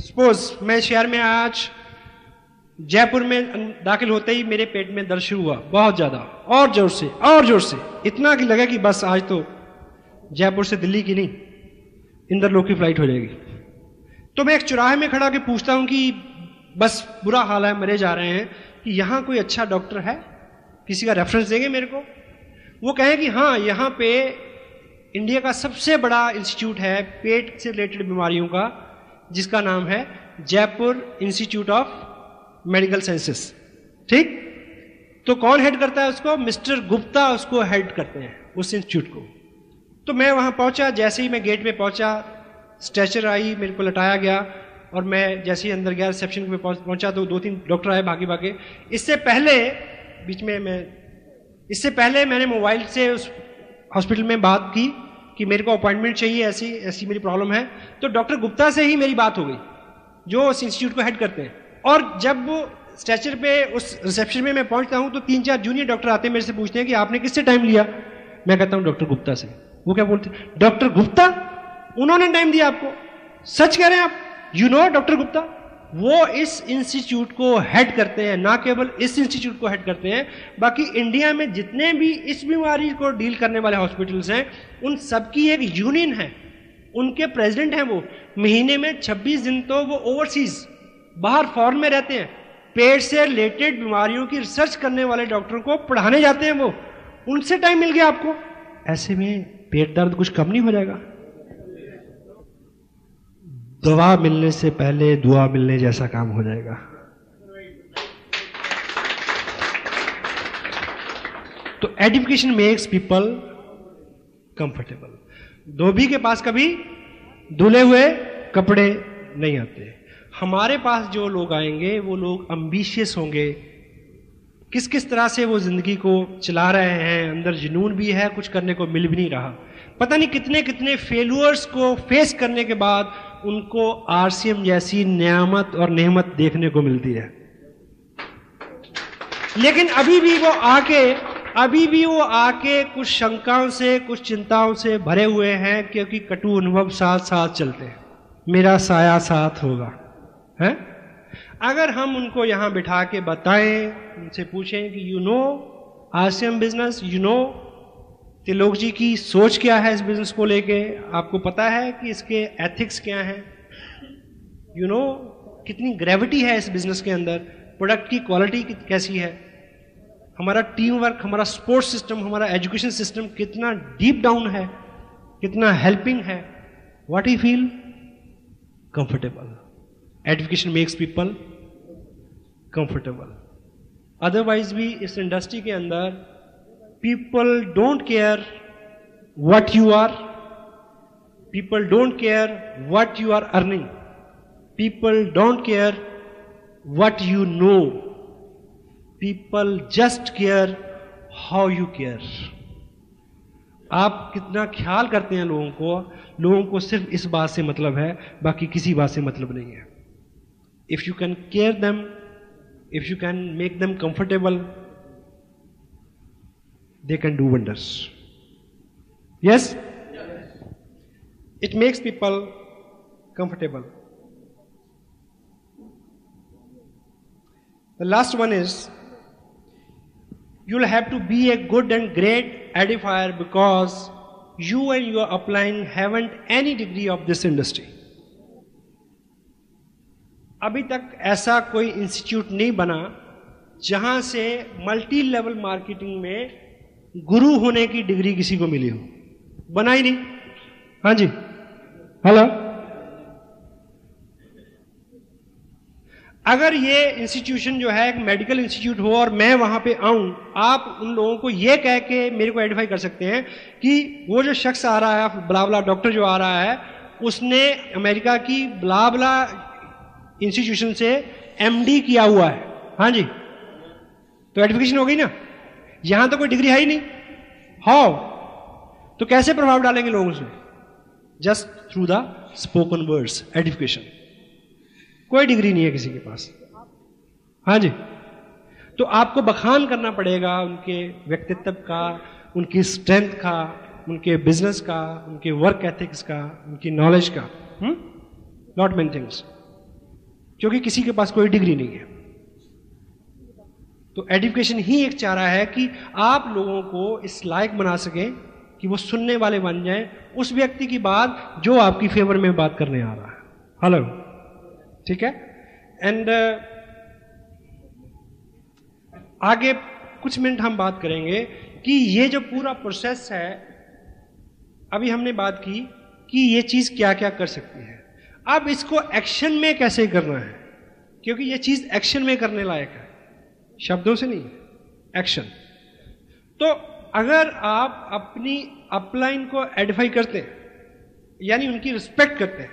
सपोज मैं शहर में आज जयपुर में दाखिल होते ही मेरे पेट में दर्द शुरू हुआ बहुत ज्यादा, और जोर से और जोर से, इतना कि लगा कि बस आज तो जयपुर से दिल्ली की नहीं इंदरलोक की फ्लाइट हो जाएगी। तो मैं एक चौराहे में खड़ा के पूछता हूं कि बस बुरा हाल है, मरे जा रहे हैं, कि यहां कोई अच्छा डॉक्टर है, किसी का रेफरेंस देंगे मेरे को? वो कहें कि हाँ यहां पे इंडिया का सबसे बड़ा इंस्टीट्यूट है पेट से रिलेटेड बीमारियों का, जिसका नाम है Jaipur institute of medical sciences. ठीक, तो कौन हेड करता है उसको? मिस्टर गुप्ता उसको हेड करते हैं उस इंस्टीट्यूट को। तो मैं वहां पहुंचा, जैसे ही मैं गेट में पहुंचा स्ट्रेचर आई, मेरे को लटाया गया, और मैं जैसे ही अंदर गया रिसेप्शन पे पहुंचा तो 2-3 डॉक्टर आए भागे भागे। इससे पहले मैंने मोबाइल से उस हॉस्पिटल में बात की कि मेरे को अपॉइंटमेंट चाहिए, ऐसी ऐसी मेरी प्रॉब्लम है। तो डॉक्टर गुप्ता से ही मेरी बात हो गई जो उस इंस्टीट्यूट को हेड करते हैं। और जब वो स्ट्रेचर पे उस रिसेप्शन में मैं पहुंचता हूं तो 3-4 जूनियर डॉक्टर आते हैं, मेरे से पूछते हैं कि आपने किससे टाइम लिया? मैं कहता हूं डॉक्टर गुप्ता से। वो क्या बोलते हैं? डॉक्टर गुप्ता, उन्होंने टाइम दिया आपको? सच कह रहे हैं आप? You know doctor Gupta? वो इस इंस्टीट्यूट को हेड करते हैं, ना केवल इस इंस्टीट्यूट को हेड करते हैं, बाकी इंडिया में जितने भी इस बीमारी को डील करने वाले हॉस्पिटल्स हैं उन सबकी एक यूनियन है, उनके प्रेसिडेंट हैं वो। महीने में 26 दिन तो वो ओवरसीज बाहर फॉरेन में रहते हैं, पेट से रिलेटेड बीमारियों की रिसर्च करने वाले डॉक्टरों को पढ़ाने जाते हैं वो। उनसे टाइम मिल गया आपको? ऐसे में पेट दर्द कुछ कम नहीं हो जाएगा? दवा मिलने से पहले दुआ मिलने जैसा काम हो जाएगा। तो एजुकेशन मेक्स पीपल कंफर्टेबल। धोबी के पास कभी धुले हुए कपड़े नहीं आते। हमारे पास जो लोग आएंगे वो लोग एम्बिशियस होंगे, किस किस तरह से वो जिंदगी को चला रहे हैं, अंदर जुनून भी है, कुछ करने को मिल भी नहीं रहा, पता नहीं कितने कितने फेल्यूअर्स को फेस करने के बाद उनको आरसीएम जैसी नियामत और नेमत देखने को मिलती है। लेकिन अभी भी वो आके कुछ शंकाओं से, कुछ चिंताओं से भरे हुए हैं, क्योंकि कटु अनुभव साथ साथ चलते हैं। मेरा साया साथ होगा, है? अगर हम उनको यहां बिठा के बताएं, उनसे पूछें कि you know RCM business, you know Trilok ji की सोच क्या है इस बिजनेस को लेके, आपको पता है कि इसके एथिक्स क्या हैं, यू नो कितनी ग्रेविटी है इस बिजनेस के अंदर, प्रोडक्ट की क्वालिटी कैसी है, हमारा टीम वर्क, हमारा स्पोर्ट्स सिस्टम, हमारा एजुकेशन सिस्टम कितना डीप डाउन है, कितना हेल्पिंग है, what you feel comfortable. Education makes people comfortable. Otherwise भी इस इंडस्ट्री के अंदर people don't care what you are, people don't care what you are earning, people don't care what you know, people just care how you care. आप कितना ख्याल करते हैं लोगों को सिर्फ इस बात से मतलब है, बाकी किसी बात से मतलब नहीं है। If you can care them, if you can make them comfortable, they can do wonders. Yes? It makes people comfortable. The last one is, you'll have to be a good and great edifier because you and your upline haven't any degree of this industry. अभी तक ऐसा कोई institute नहीं बना जहां से multi level marketing में गुरु होने की डिग्री किसी को मिली हो, बना ही नहीं। हाँ जी, हेलो। अगर ये इंस्टीट्यूशन जो है एक मेडिकल इंस्टीट्यूट हो और मैं वहां पे आऊं, आप उन लोगों को ये कह के मेरे को आइडेंटिफाई कर सकते हैं कि वो जो शख्स आ रहा है, ब्लाबला डॉक्टर जो आ रहा है, उसने अमेरिका की ब्लाबला इंस्टीट्यूशन से एमडी किया हुआ है। हाँ जी, तो आइडेंटिफिकेशन हो गई ना। यहां तो कोई डिग्री है ही नहीं, हाउ? तो कैसे प्रभाव डालेंगे लोगों से? Just through the spoken words, edification. कोई डिग्री नहीं है किसी के पास। हाँ जी, तो आपको बखान करना पड़ेगा उनके व्यक्तित्व का, उनकी स्ट्रेंथ का, उनके बिजनेस का, उनके वर्क एथिक्स का, उनकी नॉलेज का, नॉट मेनी थिंग्स, क्योंकि किसी के पास कोई डिग्री नहीं है। तो एजुकेशन ही एक चारा है कि आप लोगों को इस लायक बना सकें कि वो सुनने वाले बन जाएं उस व्यक्ति की बात जो आपकी फेवर में बात करने आ रहा है। हेलो, ठीक है। एंड आगे कुछ मिनट हम बात करेंगे कि ये जो पूरा प्रोसेस है, अभी हमने बात की कि ये चीज क्या क्या कर सकती है, अब इसको एक्शन में कैसे करना है, क्योंकि ये चीज एक्शन में करने लायक है, शब्दों से नहीं, एक्शन। तो अगर आप अपनी अपलाइन को एडिफाई करते हैं, यानी उनकी रिस्पेक्ट करते हैं,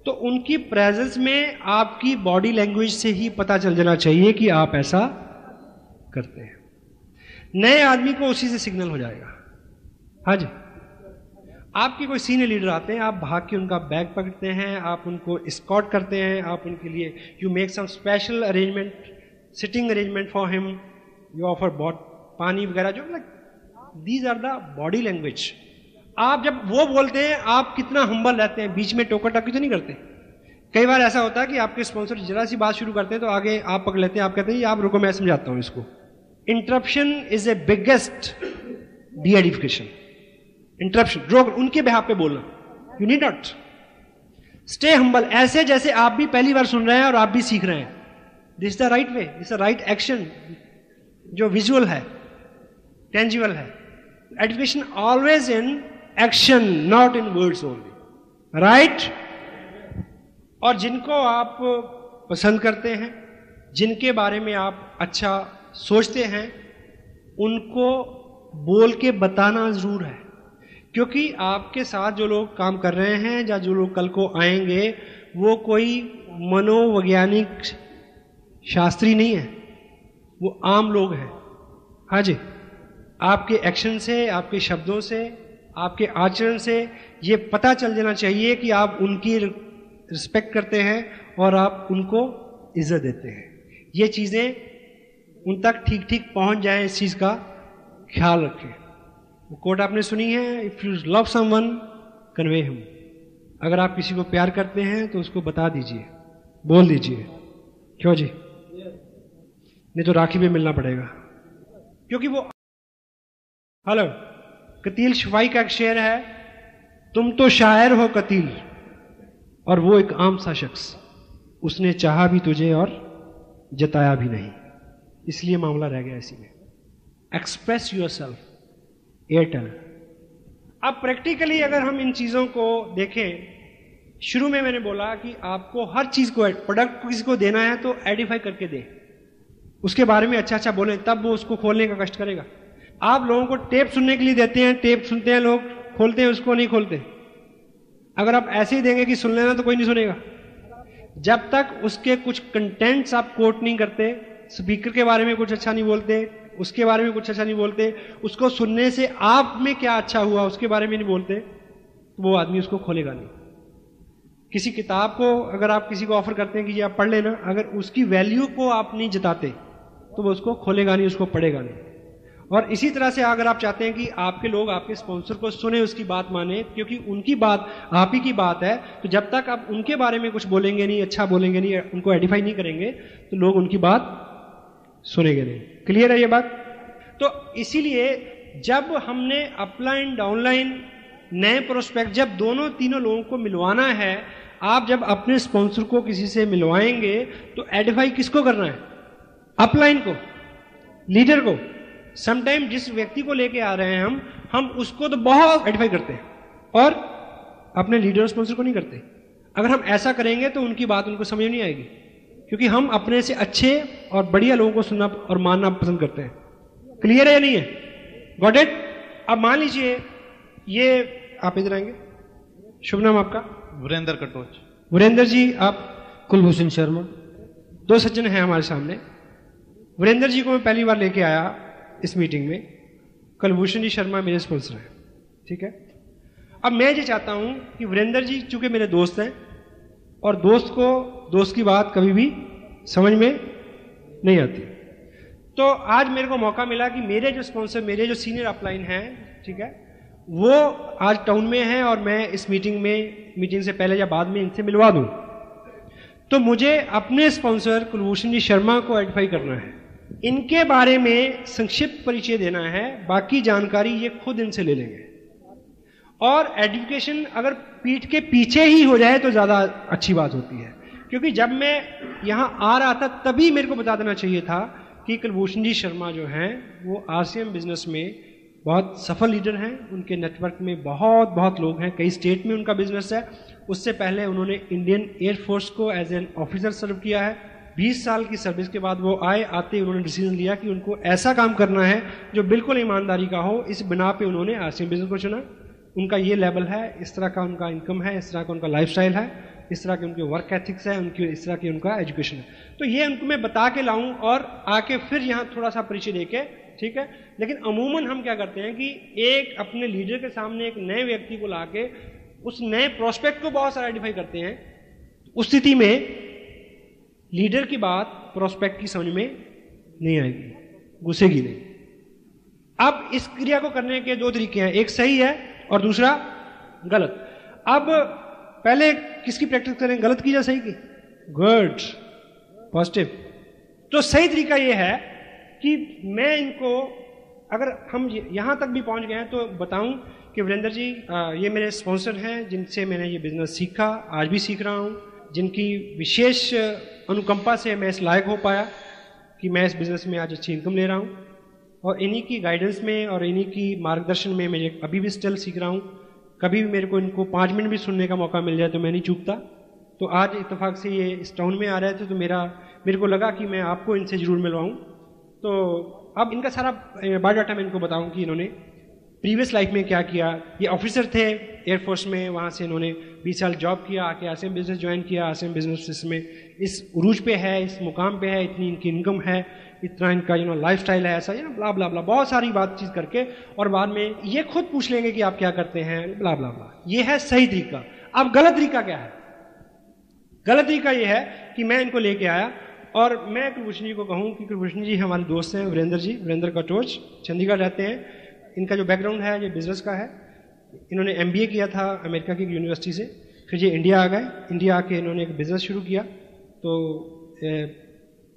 तो उनकी प्रेजेंस में आपकी बॉडी लैंग्वेज से ही पता चल जाना चाहिए कि आप ऐसा करते हैं। नए आदमी को उसी से सिग्नल हो जाएगा। हाँ जी, आपके कोई सीनियर लीडर आते हैं, आप भाग के उनका बैग पकड़ते हैं, आप उनको एस्कॉर्ट करते हैं, आप उनके लिए you make some special arrangement, sitting arrangement for him, you offer पानी वगैरह, जो like these are the body language. आप जब वो बोलते हैं, आप कितना हम्बल रहते हैं, बीच में टोका टाकी तो नहीं करते। कई बार ऐसा होता है कि आपके स्पॉन्सर जरा सी बात शुरू करते हैं तो आगे आप पकड़ लेते हैं, आप कहते हैं आप रुको मैं समझाता हूं इसको। Interruption is a biggest D edification. Interruption, रोक, उनके बिहाफ पे बोलना, you need not, stay humble, ऐसे जैसे आप भी पहली बार सुन रहे हैं और आप भी सीख रहे हैं। This is the right way, this is the right action, जो विजुअल है, टेंजिबल है। Education always in action, not in words only, right. और जिनको आप पसंद करते हैं, जिनके बारे में आप अच्छा सोचते हैं, उनको बोल के बताना जरूर है, क्योंकि आपके साथ जो लोग काम कर रहे हैं या जो लोग कल को आएंगे, वो कोई मनोवैज्ञानिक शास्त्री नहीं है, वो आम लोग हैं। हाँ जी, आपके एक्शन से, आपके शब्दों से, आपके आचरण से ये पता चल जाना चाहिए कि आप उनकी रिस्पेक्ट करते हैं और आप उनको इज्जत देते हैं। ये चीज़ें उन तक ठीक ठीक पहुंच जाए, इस चीज़ का ख्याल रखें। वो कोट आपने सुनी है, if you love someone convey him. अगर आप किसी को प्यार करते हैं तो उसको बता दीजिए, बोल दीजिए। क्यों जी? नहीं तो राखी में मिलना पड़ेगा, क्योंकि वो हेलो कतील शफाई का एक शेर है, तुम तो शायर हो कतील और वो एक आम सा शख्स, उसने चाहा भी तुझे और जताया भी नहीं, इसलिए मामला रह गया इसी में। Express yourself, Airtel. अब प्रैक्टिकली अगर हम इन चीजों को देखें, शुरू में मैंने बोला कि आपको हर चीज को, प्रोडक्ट को किसी को देना है तो एडिफाई करके दें, उसके बारे में अच्छा अच्छा बोलें, तब वो उसको खोलने का कष्ट करेगा। आप लोगों को टेप सुनने के लिए देते हैं, टेप सुनते हैं लोग, खोलते हैं उसको नहीं खोलते। अगर आप ऐसे ही देंगे कि सुन लेना तो कोई नहीं सुनेगा। जब तक उसके कुछ कंटेंट्स आप कोट नहीं करते, स्पीकर के बारे में कुछ अच्छा नहीं बोलते, उसके बारे में कुछ अच्छा नहीं बोलते, उसको सुनने से आप में क्या अच्छा हुआ उसके बारे में नहीं बोलते, तो वो आदमी उसको खोलेगा नहीं। किसी किताब को अगर आप किसी को ऑफर करते हैं कि ये आप पढ़ लेना, अगर उसकी वैल्यू को आप नहीं जताते तो वो उसको खोलेगा नहीं, उसको पढ़ेगा नहीं। और इसी तरह से अगर आप चाहते हैं कि आपके लोग आपके स्पॉन्सर को सुने, उसकी बात माने, क्योंकि उनकी बात आप ही की बात है, तो जब तक आप उनके बारे में कुछ बोलेंगे नहीं, अच्छा बोलेंगे नहीं, उनको एडिफाई नहीं करेंगे, तो लोग उनकी बात सुनेंगे नहीं। क्लियर है ये बात? तो इसीलिए जब हमने अपलाइन डाउनलाइन नए प्रोस्पेक्ट, जब दोनों तीनों लोगों को मिलवाना है, आप जब अपने स्पॉन्सर को किसी से मिलवाएंगे तो एडिफाई किसको करना है? अपलाइन को, लीडर को। समटाइम जिस व्यक्ति को लेके आ रहे हैं हम उसको तो बहुत एडिफाई करते हैं और अपने लीडर स्पॉन्सर को नहीं करते। अगर हम ऐसा करेंगे तो उनकी बात उनको समझ नहीं आएगी, क्योंकि हम अपने से अच्छे और बढ़िया लोगों को सुनना और मानना पसंद करते हैं। क्लियर है या नहीं है? Got it? अब मान लीजिए ये आप इधर आएंगे, शुभ नाम आपका? वीरेंद्र कटोच। वीरेंद्र जी, आप? कुलभूषण शर्मा। दो सज्जन हैं हमारे सामने। वीरेंद्र जी को मैं पहली बार लेके आया इस मीटिंग में, कुलभूषण जी शर्मा मेरे स्पॉन्सर हैं, ठीक है। अब मैं ये चाहता हूं कि वीरेंद्र जी चूंकि मेरे दोस्त हैं और दोस्त को दोस्त की बात कभी भी समझ में नहीं आती, तो आज मेरे को मौका मिला कि मेरे जो स्पॉन्सर, मेरे जो सीनियर अपलाइन हैं, ठीक है, वो आज टाउन में हैं और मैं इस मीटिंग से पहले या बाद में इनसे मिलवा दूं। तो मुझे अपने स्पॉन्सर कुलभूषण जी शर्मा को आइडेंटिफाई करना है, इनके बारे में संक्षिप्त परिचय देना है, बाकी जानकारी ये खुद इनसे ले लेंगे। और एजुकेशन अगर पीठ के पीछे ही हो जाए तो ज्यादा अच्छी बात होती है, क्योंकि जब मैं यहां आ रहा था तभी मेरे को बता देना चाहिए था कि कुलभूषण जी शर्मा जो हैं वो आरसीएम बिजनेस में बहुत सफल लीडर हैं, उनके नेटवर्क में बहुत लोग हैं, कई स्टेट में उनका बिजनेस है। उससे पहले उन्होंने इंडियन एयरफोर्स को एज एन ऑफिसर सर्व किया है। 20 साल की सर्विस के बाद वो आते उन्होंने डिसीजन लिया कि उनको ऐसा काम करना है जो बिल्कुल ईमानदारी का हो। इस बिना पे उन्होंने आरसीएम बिजनेस को चुना। उनका ये लेवल है, इस तरह का उनका इनकम है, इस तरह का उनका लाइफस्टाइल है, इस तरह के उनके वर्क एथिक्स है, उनकी इस तरह की उनका एजुकेशन है। तो ये उनको मैं बता के लाऊं और आके फिर यहाँ थोड़ा सा परिचय देके, ठीक है। लेकिन अमूमन हम क्या करते हैं कि एक अपने लीडर के सामने एक नए व्यक्ति को लाके उस नए प्रोस्पेक्ट को बहुत सारा आइडेंटिफाई करते हैं। उस स्थिति में लीडर की बात प्रोस्पेक्ट की समझ में नहीं आएगी, घुसेगी नहीं। अब इस क्रिया को करने के दो तरीके हैं, एक सही है और दूसरा गलत। अब पहले किसकी प्रैक्टिस करें, गलत की या सही की? Good, positive. तो सही तरीका यह है कि मैं इनको, अगर हम यहां तक भी पहुंच गए हैं तो बताऊं कि वीरेंद्र जी ये मेरे स्पॉन्सर हैं जिनसे मैंने ये बिजनेस सीखा, आज भी सीख रहा हूं, जिनकी विशेष अनुकंपा से मैं इस लायक हो पाया कि मैं इस बिजनेस में आज अच्छी इनकम ले रहा हूं। और इन्हीं की गाइडेंस में और इन्हीं की मार्गदर्शन में मैं अभी भी स्टिल सीख रहा हूं। कभी भी मेरे को इनको 5 मिनट भी सुनने का मौका मिल जाए तो मैं नहीं चूकता। तो आज इत्तेफाक से ये इस टाउन में आ रहे थे तो मेरे को लगा कि मैं आपको इनसे जरूर मिलवाऊं। तो अब इनका सारा बायोडाटा मैं इनको बताऊं कि इन्होंने प्रीवियस लाइफ में क्या किया। ये ऑफिसर थे एयरफोर्स में, वहाँ से इन्होंने 20 साल जॉब किया, आके आसिम बिजनेस ज्वाइन किया, आसिम बिजनेस में इस उरूज पे है, इस मुकाम पे है, इतनी इनकी इनकम है, इतना इनका लाइफ स्टाइल है, ऐसा ब्ला ब्ला ब्ला, बहुत सारी बातचीत करके, और बाद में ये खुद पूछ लेंगे कि आप क्या करते हैं, ब्ला ब्ला ब्ला। ये है सही तरीका। अब गलत तरीका क्या है? गलत तरीका ये है कि मैं इनको लेके आया और मैं कुलभूषण जी को कहूँ कि कुलभूषण जी हमारे दोस्त हैं, वीरेंद्र जी, वीरेंद्र कटोच, चंडीगढ़ रहते हैं। इनका जो बैकग्राउंड है ये बिजनेस का है। इन्होंने MBA किया था अमेरिका की यूनिवर्सिटी से, फिर ये इंडिया आ गए। इंडिया आके इन्होंने एक बिज़नेस शुरू किया। तो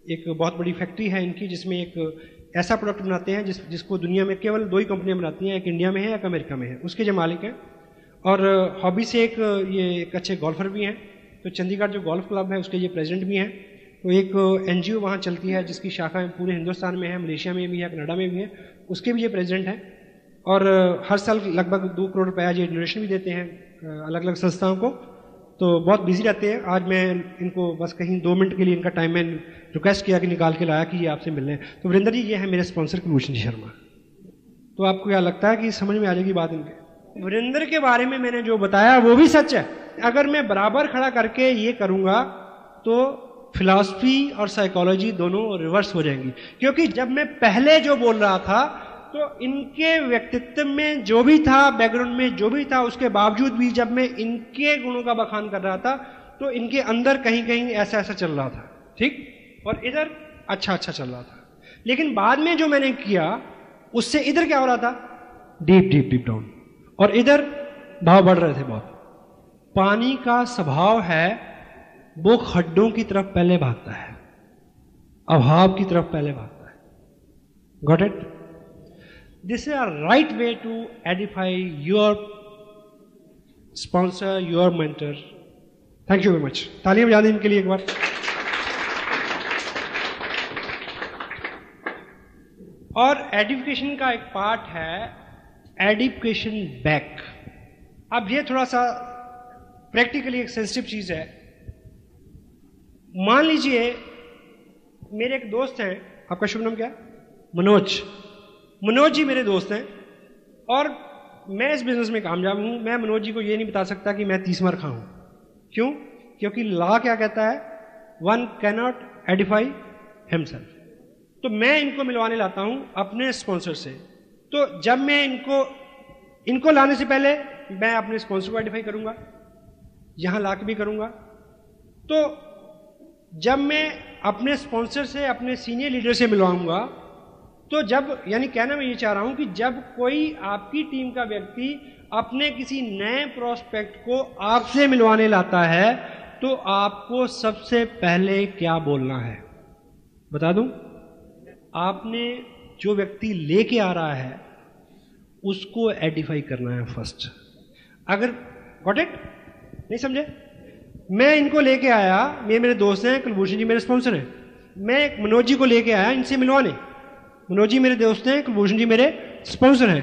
एक बहुत बड़ी फैक्ट्री है इनकी, जिसमें एक ऐसा प्रोडक्ट बनाते हैं जिसको दुनिया में केवल 2 ही कंपनियां बनाती हैं, एक इंडिया में है, एक अमेरिका में है। उसके जो मालिक हैं, और हॉबी से ये एक अच्छे गोल्फर भी हैं। तो चंडीगढ़ जो गोल्फ क्लब है उसके ये प्रेसिडेंट भी हैं। तो एक NGO वहाँ चलती है जिसकी शाखाएं पूरे हिंदुस्तान में है, मलेशिया में भी है, कनाडा में भी है, उसके भी ये प्रेसिडेंट हैं। और हर साल लगभग 2 करोड़ रुपया ये डोनेशन भी देते हैं अलग अलग संस्थाओं को। तो बहुत बिजी रहते हैं। आज मैं इनको बस कहीं 2 मिनट के लिए इनका टाइम मैंने रिक्वेस्ट किया कि निकाल के लाया कि ये आपसे मिलने। तो वीरेंद्र जी, ये है मेरे स्पॉन्सर कुलभूषण जी शर्मा। तो आपको क्या लगता है कि समझ में आ जाएगी बात इनके? वीरेंद्र के बारे में मैंने जो बताया वो भी सच है। अगर मैं बराबर खड़ा करके ये करूंगा तो फिलॉसफी और साइकोलॉजी दोनों रिवर्स हो जाएंगी। क्योंकि जब मैं पहले जो बोल रहा था तो इनके व्यक्तित्व में जो भी था, बैकग्राउंड में जो भी था, उसके बावजूद भी जब मैं इनके गुणों का बखान कर रहा था तो इनके अंदर कहीं कहीं ऐसा ऐसा चल रहा था, ठीक, और इधर अच्छा अच्छा चल रहा था। लेकिन बाद में जो मैंने किया उससे इधर क्या हो रहा था, डीप डीप डीप डाउन, और इधर भाव बढ़ रहे थे बहुत। पानी का स्वभाव है वो खड्डों की तरफ पहले भागता है, अभाव की तरफ पहले भागता है। Got it? This is a right way to edify your sponsor, your mentor. Thank you very much. तालियां बजा दें इनके लिए एक बार। और एडिफिकेशन का एक पार्ट है एडिफिकेशन बैक। अब ये थोड़ा सा प्रैक्टिकली एक सेंसिटिव चीज है। मान लीजिए मेरे एक दोस्त हैं, आपका शुभ नाम क्या है? मनोज। मनोज जी मेरे दोस्त हैं और मैं इस बिजनेस में कामयाब हूं। मैं मनोज जी को ये नहीं बता सकता कि मैं 30 मार खाऊं। क्यों? क्योंकि लॉ क्या कहता है, वन कैनॉट एडिफाई हिमसेल्फ। तो मैं इनको मिलवाने लाता हूं अपने स्पॉन्सर से। तो जब मैं इनको लाने से पहले मैं अपने स्पॉन्सर को एडिफाई करूंगा, यहां लाके भी करूंगा। तो जब मैं अपने स्पॉन्सर से, अपने सीनियर लीडर से मिलवाऊंगा, तो जब, यानी कहना मैं ये चाह रहा हूं कि जब कोई आपकी टीम का व्यक्ति अपने किसी नए प्रोस्पेक्ट को आपसे मिलवाने लाता है तो आपको सबसे पहले क्या बोलना है बता दूं? आपने जो व्यक्ति लेके आ रहा है उसको एडिफाई करना है फर्स्ट। अगर गॉट इट? नहीं समझे? मैं इनको लेके आया, मेरे दोस्त हैं, कुलभूषण जी मेरे स्पॉन्सर हैं, मैं मनोज जी को लेके आया इनसे मिलवाने। मनोज जी मेरे दोस्त हैं, कुलभूषण जी मेरे स्पॉन्सर हैं।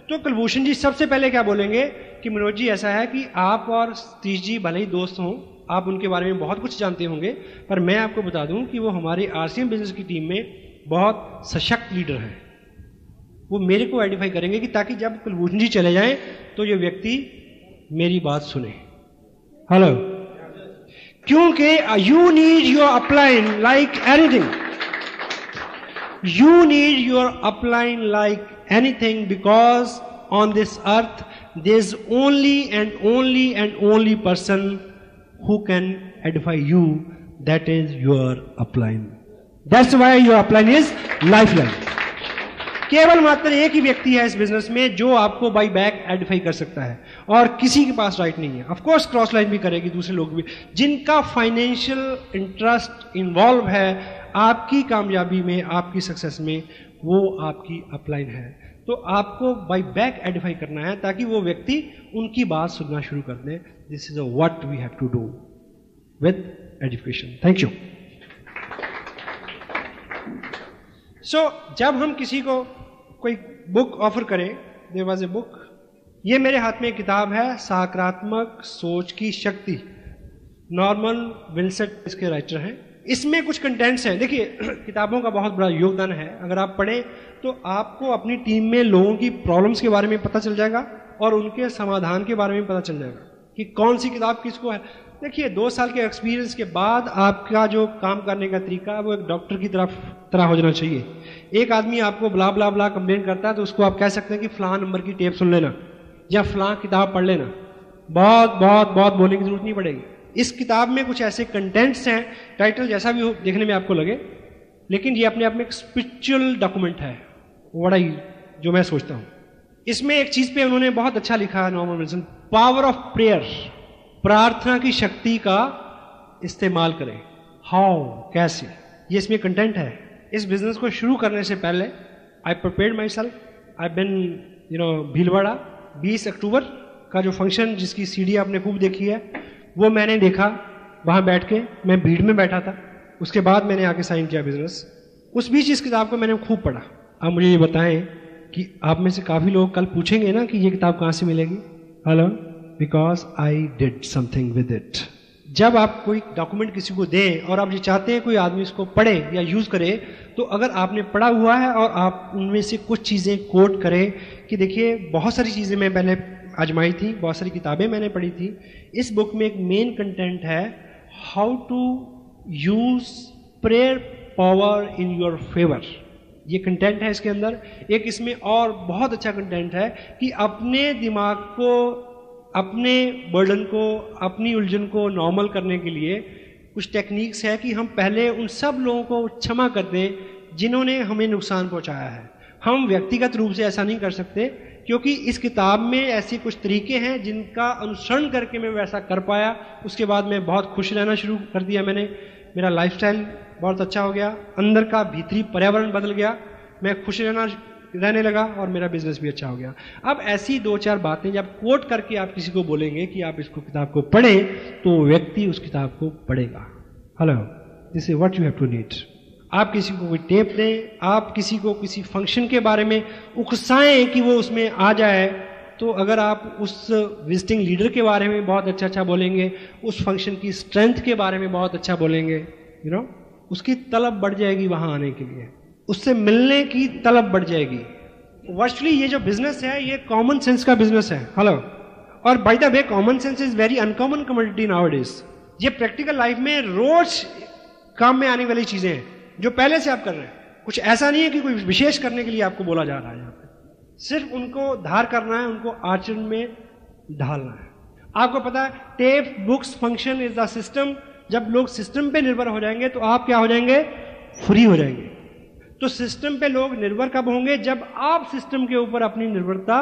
तो कुलभूषण जी सबसे पहले क्या बोलेंगे कि मनोज जी ऐसा है कि आप और सतीश जी भले ही दोस्त हों, आप उनके बारे में बहुत कुछ जानते होंगे, पर मैं आपको बता दूं कि वो हमारे RCM बिजनेस की टीम में बहुत सशक्त लीडर हैं। वो मेरे को आइडेंटिफाई करेंगे कि ताकि जब कुलभूषण जी चले जाएं तो ये व्यक्ति मेरी बात सुने। हेलो, क्योंकि you need your upline like anything, you need your upline like anything, because on this earth there is only and only person who can edify you, that is your upline. That's why your upline is lifeline. केवल मात्र एक ही व्यक्ति है इस business में जो आपको by back Edify कर सकता है और किसी के पास राइट नहीं है। ऑफ कोर्स क्रॉस लाइन भी करेगी दूसरे लोग भी, जिनका फाइनेंशियल इंटरेस्ट इन्वॉल्व है आपकी कामयाबी में, आपकी सक्सेस में, वो आपकी अपलाइन है। तो आपको बाई बैक एडिफाई करना है ताकि वो व्यक्ति उनकी बात सुनना शुरू कर दे। This is what we have to do with education. Thank you. So जब हम किसी को कोई बुक ऑफर करें, देयर वाज ए बुक, ये मेरे हाथ में एक किताब है, सकारात्मक सोच की शक्ति। नॉर्मन विल्सेट इसके राइटर हैं। इसमें कुछ कंटेंट्स हैं। देखिए किताबों का बहुत बड़ा योगदान है। अगर आप पढ़ें तो आपको अपनी टीम में लोगों की प्रॉब्लम्स के बारे में पता चल जाएगा और उनके समाधान के बारे में पता चल जाएगा कि कौन सी किताब किसको है। देखिए 2 साल के एक्सपीरियंस के बाद आपका जो काम करने का तरीका है वो एक डॉक्टर की तरह हो जाना चाहिए। एक आदमी आपको ब्ला ब्ला ब्ला कंप्लेन करता है तो उसको आप कह सकते हैं कि फलां नंबर की टेप सुन लेना या फलां किताब पढ़ लेना। बहुत बोलने की जरूरत नहीं पड़ेगी। इस किताब में कुछ ऐसे कंटेंट्स हैं, टाइटल जैसा भी हो देखने में आपको लगे, लेकिन ये अपने आप में एक स्पिरिचुअल डॉक्यूमेंट है बड़ा ही, जो मैं सोचता हूं। इसमें एक चीज पे उन्होंने बहुत अच्छा लिखा है, Norman Wilson, power of prayer, प्रार्थना की शक्ति का इस्तेमाल करें। हाउ, कैसे, ये इसमें कंटेंट है। इस बिजनेस को शुरू करने से पहले आई प्रिपेयर्ड माई सेल्फ, आई बिन भीलवाड़ा 20 अक्टूबर का जो फंक्शन जिसकी सीडी आपने खूब देखी है वो मैंने देखा, वहां बैठ के मैं भीड़ में बैठा था। उसके बाद मैंने आके साइन किया बिजनेस। उस बीच इस किताब को मैंने खूब पढ़ा। आप मुझे ये बताएं कि आप में से काफी लोग कल पूछेंगे ना कि ये किताब कहां से मिलेगी। Hello, because I did something with it. जब आप कोई डॉक्यूमेंट किसी को दें और आप ये चाहते हैं कोई आदमी इसको पढ़े या यूज करे, तो अगर आपने पढ़ा हुआ है और आप उनमें से कुछ चीजें कोट करें कि देखिए बहुत सारी चीजें मैं पहले आजमाई थी, बहुत सारी किताबें मैंने पढ़ी थी। इस बुक में एक मेन कंटेंट है, how to use prayer power in your favour. ये कंटेंट है इसके अंदर। एक इसमें और बहुत अच्छा कंटेंट है कि अपने दिमाग को, अपने बर्डन को, अपनी उलझन को नॉर्मल करने के लिए कुछ टेक्निक्स है कि हम पहले उन सब लोगों को क्षमा कर दें जिन्होंने हमें नुकसान पहुंचाया है। हम व्यक्तिगत रूप से ऐसा नहीं कर सकते, क्योंकि इस किताब में ऐसे कुछ तरीके हैं जिनका अनुसरण करके मैं वैसा कर पाया। उसके बाद मैं बहुत खुश रहना शुरू कर दिया मैंने, मेरा लाइफस्टाइल बहुत अच्छा हो गया, अंदर का भीतरी पर्यावरण बदल गया, मैं खुश रहने लगा और मेरा बिजनेस भी अच्छा हो गया। अब ऐसी 2-4 बातें जब कोट करके आप किसी को बोलेंगे कि आप इसको किताब को पढ़ें, तो व्यक्ति उस किताब को पढ़ेगा। Hello, this is what you have to need. आप किसी को कोई टेप दें, आप किसी को किसी फंक्शन के बारे में उकसाएं कि वो उसमें आ जाए, तो अगर आप उस विजिटिंग लीडर के बारे में बहुत अच्छा बोलेंगे, उस फंक्शन की स्ट्रेंथ के बारे में बहुत अच्छा बोलेंगे, उसकी तलब बढ़ जाएगी वहां आने के लिए, उससे मिलने की तलब बढ़ जाएगी। वर्चुअली ये जो बिजनेस है ये कॉमन सेंस का बिजनेस है। हेलो, और by the way common sense is very uncommon commodity nowadays. ये प्रैक्टिकल लाइफ में रोज काम में आने वाली चीजें हैं जो पहले से आप कर रहे हैं। कुछ ऐसा नहीं है कि कोई विशेष करने के लिए आपको बोला जा रहा है। यहाँ पे सिर्फ उनको धार करना है, उनको आचरण में ढालना है। आपको पता है tape books function is the system. जब लोग सिस्टम पे निर्भर हो जाएंगे तो आप क्या हो जाएंगे, फ्री हो जाएंगे। तो सिस्टम पे लोग निर्भर कब होंगे, जब आप सिस्टम के ऊपर अपनी निर्भरता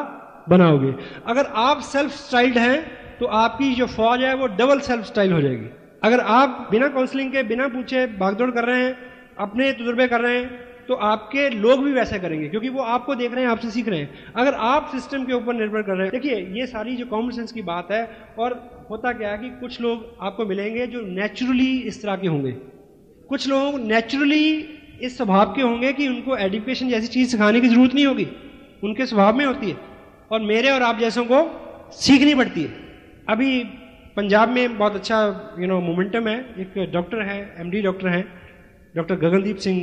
बनाओगे। अगर आप सेल्फ स्टाइल्ड हैं तो आपकी जो फौज है वो डबल सेल्फ स्टाइल हो जाएगी। अगर आप बिना काउंसलिंग के, बिना पूछे भागदौड़ कर रहे हैं, अपने तजुर्बे कर रहे हैं, तो आपके लोग भी वैसा करेंगे, क्योंकि वो आपको देख रहे हैं, आपसे सीख रहे हैं। अगर आप सिस्टम के ऊपर निर्भर कर रहे हैं, देखिए ये सारी जो कॉमन सेंस की बात है। और होता क्या है कि कुछ लोग आपको मिलेंगे जो नेचुरली इस तरह के होंगे, कुछ लोग नेचुरली इस स्वभाव के होंगे कि उनको एजुकेशन जैसी चीज सिखाने की जरूरत नहीं होगी, उनके स्वभाव में होती है, और मेरे और आप जैसों को सीखनी पड़ती है। अभी पंजाब में बहुत अच्छा मोमेंटम है। एक डॉक्टर है, MD डॉक्टर हैं, डॉक्टर गगनदीप सिंह,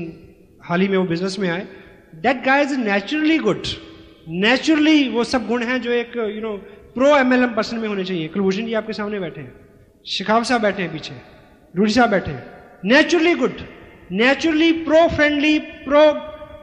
हाल ही में वो बिजनेस में आए। That guy is naturally good. Naturally वो सब गुण हैं जो एक प्रो MLM पर्सन में होने चाहिए। कुलभूषण जी आपके सामने बैठे हैं, शिखाव साहब बैठे हैं पीछे, रूडी साहब बैठे हैं। Naturally good, naturally pro friendly, pro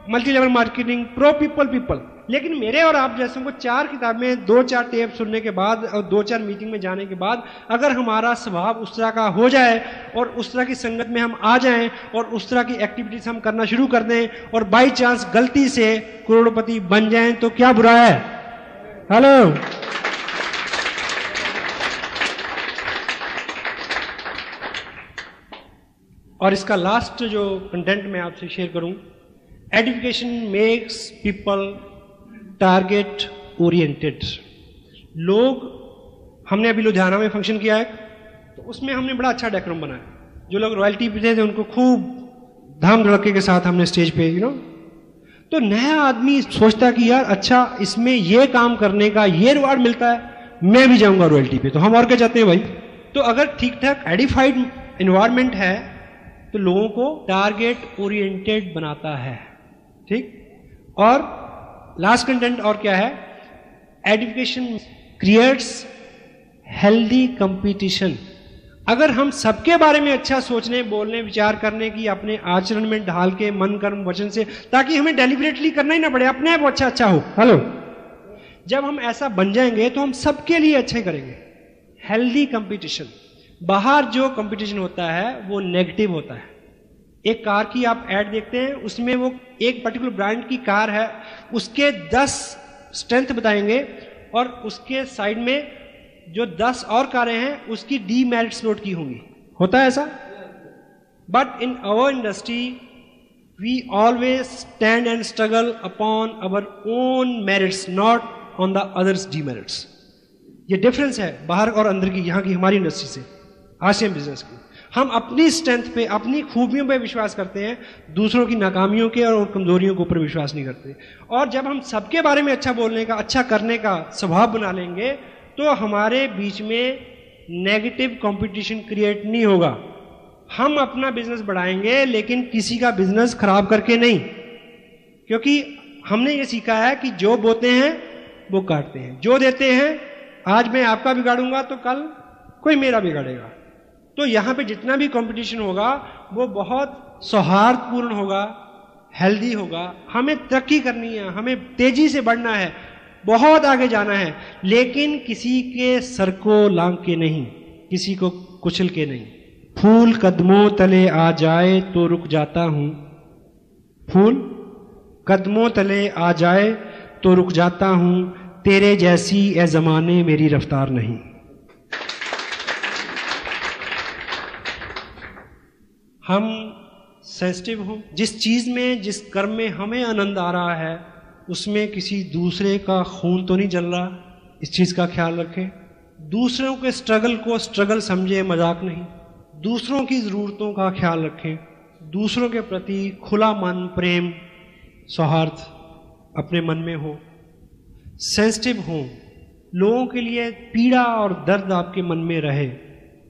multi level marketing, pro people. लेकिन मेरे और आप जैसों को 4 किताबें, 2-4 टेप सुनने के बाद और 2-4 मीटिंग में जाने के बाद अगर हमारा स्वभाव उस तरह का हो जाए और उस तरह की संगत में हम आ जाएं और उस तरह की एक्टिविटीज हम करना शुरू कर दें और बाई चांस गलती से करोड़पति बन जाएं, तो क्या बुरा है। हेलो, और इसका लास्ट जो कंटेंट मैं आपसे शेयर करूं, education makes people target oriented. लोग, हमने अभी लुधियाना में फंक्शन किया है, तो उसमें हमने बड़ा अच्छा डेकोरम बनाया। जो लोग रॉयल्टी पे थे उनको खूब धाम धड़के के साथ हमने स्टेज पे तो नया आदमी सोचता कि यार अच्छा इसमें ये काम करने का ये रिवार्ड मिलता है, मैं भी जाऊंगा रॉयल्टी पे। तो हम और क्या चाहते हैं भाई। तो अगर ठीक ठाक एडिफाइड एनवायरमेंट है तो लोगों को टारगेट ओरिएंटेड बनाता है, ठीक। और लास्ट कंटेंट और क्या है, एजुकेशन क्रिएट्स हेल्दी कंपटीशन। अगर हम सबके बारे में अच्छा सोचने, बोलने, विचार करने की अपने आचरण में ढाल के मन कर्म वचन से, ताकि हमें डेलिबरेटली करना ही ना पड़े, अपने आप अच्छा अच्छा हो। हेलो, जब हम ऐसा बन जाएंगे तो हम सबके लिए अच्छे करेंगे। Healthy competition. बाहर जो कंपटीशन होता है वो नेगेटिव होता है। एक कार की आप ऐड देखते हैं, उसमें वो एक पर्टिकुलर ब्रांड की कार है, उसके 10 स्ट्रेंथ बताएंगे और उसके साइड में जो 10 और कारें हैं उसकी डीमेरिट्स नोट की होंगी। होता है ऐसा? But in our industry we always stand and struggle upon our own merits, not on the others demerits. ये डिफरेंस है बाहर और अंदर की, यहाँ की हमारी इंडस्ट्री से, आसियन बिजनेस की। हम अपनी स्ट्रेंथ पे, अपनी खूबियों पे विश्वास करते हैं, दूसरों की नाकामियों के और कमजोरियों के ऊपर विश्वास नहीं करते। और जब हम सबके बारे में अच्छा बोलने का, अच्छा करने का स्वभाव बना लेंगे तो हमारे बीच में नेगेटिव कंपटीशन क्रिएट नहीं होगा। हम अपना बिजनेस बढ़ाएंगे लेकिन किसी का बिजनेस खराब करके नहीं, क्योंकि हमने ये सीखा है कि जो बोते हैं वो काटते हैं, जो देते हैं, आज मैं आपका बिगाड़ूंगा तो कल कोई मेरा बिगाड़ेगा। तो यहां पे जितना भी कंपटीशन होगा वो बहुत सौहार्दपूर्ण होगा, हेल्दी होगा। हमें तरक्की करनी है, हमें तेजी से बढ़ना है, बहुत आगे जाना है, लेकिन किसी के सर को लांग के नहीं, किसी को कुचल के नहीं। फूल कदमों तले आ जाए तो रुक जाता हूं, फूल कदमों तले आ जाए तो रुक जाता हूं, तेरे जैसी ए जमाने मेरी रफ्तार नहीं। हम सेंसिटिव हों, जिस चीज में, जिस कर्म में हमें आनंद आ रहा है उसमें किसी दूसरे का खून तो नहीं जल रहा, इस चीज का ख्याल रखें। दूसरों के स्ट्रगल को स्ट्रगल समझे, मजाक नहीं। दूसरों की जरूरतों का ख्याल रखें, दूसरों के प्रति खुला मन, प्रेम, सौहार्द अपने मन में हो। सेंसिटिव हों, लोगों के लिए पीड़ा और दर्द आपके मन में रहे,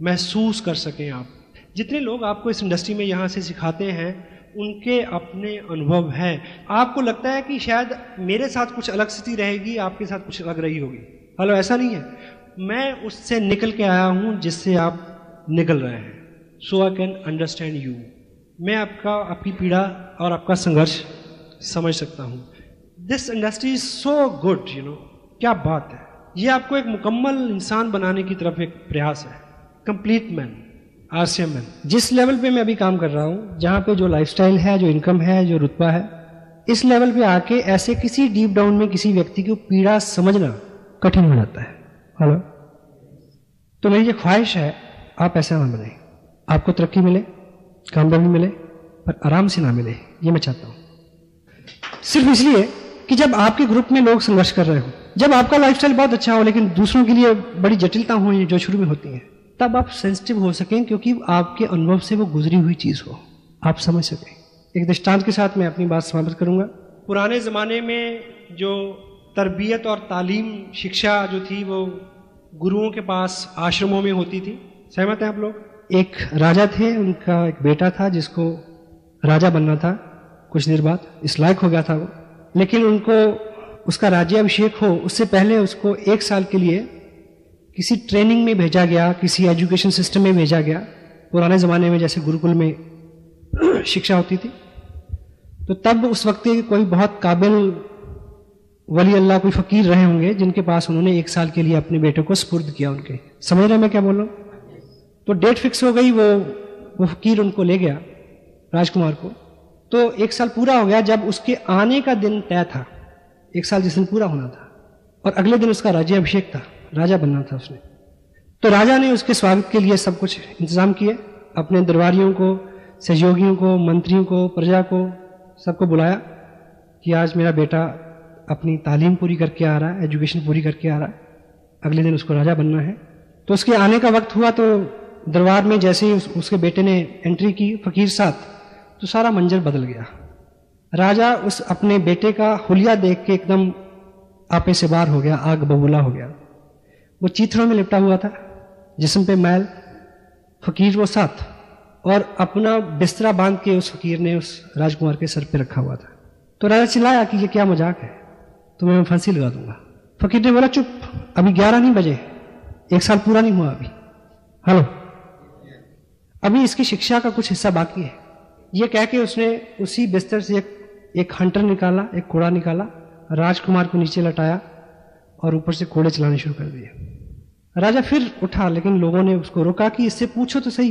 महसूस कर सकें आप। जितने लोग आपको इस इंडस्ट्री में यहाँ से सिखाते हैं उनके अपने अनुभव हैं। आपको लगता है कि शायद मेरे साथ कुछ अलग स्थिति रहेगी, आपके साथ कुछ अलग रही होगी। हेलो, ऐसा नहीं है। मैं उससे निकल के आया हूँ जिससे आप निकल रहे हैं। सो आई कैन अंडरस्टैंड यू। मैं आपकी पीड़ा और आपका संघर्ष समझ सकता हूँ। This industry is so good, you know. क्या बात है। ये आपको एक मुकम्मल इंसान बनाने की तरफ एक प्रयास है। Complete man, RCM man. जिस लेवल पे मैं अभी काम कर रहा हूँ, जहाँ पे जो लाइफस्टाइल है, जो इनकम है, जो रुतबा है, इस लेवल पे आके ऐसे किसी डीप डाउन में किसी व्यक्ति की पीड़ा समझना कठिन हो जाता है। हेलो, तो मेरी ये ख्वाहिश है आप ऐसा ना बने, आपको तरक्की मिले, कामयाबी मिले, पर आराम से ना मिले। ये मैं चाहता हूँ, सिर्फ इसलिए कि जब आपके ग्रुप में लोग संघर्ष कर रहे हो, जब आपका लाइफस्टाइल बहुत अच्छा हो लेकिन दूसरों के लिए बड़ी जटिलता हो जो शुरू में होती है, तब आप सेंसिटिव हो सकें, क्योंकि आपके अनुभव से वो गुजरी हुई चीज हो, आप समझ सकें। एक दृष्टांत के साथ मैं अपनी बात समाप्त करूंगा। पुराने जमाने में जो तरबियत और तालीम, शिक्षा जो थी वो गुरुओं के पास आश्रमों में होती थी। सहमत हैं आप लोग? एक राजा थे, उनका एक बेटा था जिसको राजा बनना था। कुछ देर बाद इस लायक हो गया था वो, लेकिन उनको उसका राज्याभिषेक हो उससे पहले उसको 1 साल के लिए किसी ट्रेनिंग में भेजा गया, किसी एजुकेशन सिस्टम में भेजा गया। पुराने ज़माने में जैसे गुरुकुल में शिक्षा होती थी, तो तब उस वक्त कोई बहुत काबिल वली अल्लाह, कोई फ़कीर रहे होंगे जिनके पास उन्होंने 1 साल के लिए अपने बेटे को सुपुर्द किया उनके। समझ रहे हैं मैं क्या बोल रहा हूँ? तो डेट फिक्स हो गई, वो फ़कीर उनको ले गया, राजकुमार को। तो 1 साल पूरा हो गया जब उसके आने का दिन तय था। 1 साल जिस दिन पूरा होना था, और अगले दिन उसका राज्याभिषेक था, राजा बनना था उसने। तो राजा ने उसके स्वागत के लिए सब कुछ इंतजाम किए, अपने दरबारियों को, सहयोगियों को, मंत्रियों को, प्रजा को, सबको बुलाया कि आज मेरा बेटा अपनी तालीम पूरी करके आ रहा है, एजुकेशन पूरी करके आ रहा है, अगले दिन उसको राजा बनना है। तो उसके आने का वक्त हुआ, तो दरबार में जैसे ही उसके बेटे ने एंट्री की फकीर साथ, तो सारा मंजर बदल गया। राजा उस अपने बेटे का हुलिया देख के एकदम आपे से बाहर हो गया, आग बबूला हो गया। वो चीथड़ों में लिपटा हुआ था, जिस्म पे मैल, फकीर वो साथ, और अपना बिस्तरा बांध के उस फकीर ने उस राजकुमार के सर पे रखा हुआ था। तो राजा चिल्लाया कि ये क्या मजाक है, तुम्हें मैं फांसी लगा दूंगा। फकीर ने बोला चुप, अभी 11 नहीं बजे, 1 साल पूरा नहीं हुआ अभी। हेलो, अभी इसकी शिक्षा का कुछ हिस्सा बाकी है। ये कह के उसने उसी बिस्तर से एक हंटर निकाला, एक कोड़ा निकाला, राजकुमार को नीचे लटाया और ऊपर से कोड़े चलाने शुरू कर दिए। राजा फिर उठा, लेकिन लोगों ने उसको रोका कि इससे पूछो तो सही,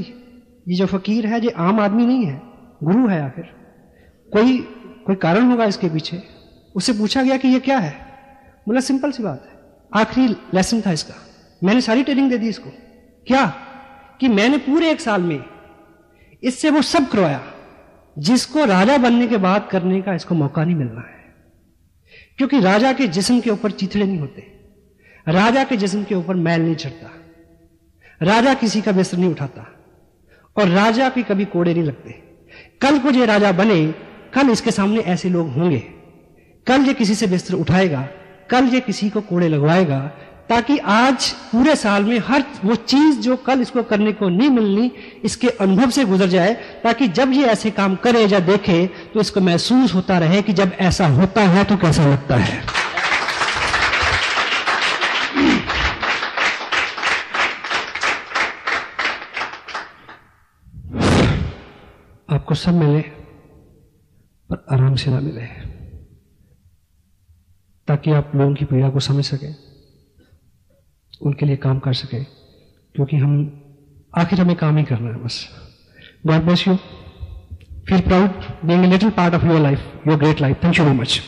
ये जो फकीर है ये आम आदमी नहीं है, गुरु है, आखिर कोई कारण होगा इसके पीछे। उससे पूछा गया कि ये क्या है। बोला सिंपल सी बात है, आखिरी लेसन था इसका, मैंने सारी ट्रेनिंग दे दी इसको। क्या कि मैंने पूरे 1 साल में इससे वो सब करवाया जिसको राजा बनने के बाद करने का इसको मौका नहीं मिलना है। क्योंकि राजा के जिस्म के ऊपर चीथड़े नहीं होते, राजा के जिस्म के ऊपर मैल नहीं चढ़ता, राजा किसी का बिस्तर नहीं उठाता और राजा के कभी कोड़े नहीं लगते। कल को ये राजा बने, कल इसके सामने ऐसे लोग होंगे, कल ये किसी से बिस्तर उठाएगा, कल ये किसी को कोड़े लगवाएगा, ताकि आज पूरे साल में हर वो चीज जो कल इसको करने को नहीं मिलनी इसके अनुभव से गुजर जाए, ताकि जब ये ऐसे काम करे या देखे तो इसको महसूस होता रहे कि जब ऐसा होता है तो कैसा लगता है। आपको सब मिले पर आराम से ना मिले, ताकि आप लोगों की पीड़ा को समझ सकें, उनके लिए काम कर सके, क्योंकि हम आखिर हमें काम ही करना है बस। God bless you, feel proud being a little part of your life, your great life. Thank you very much.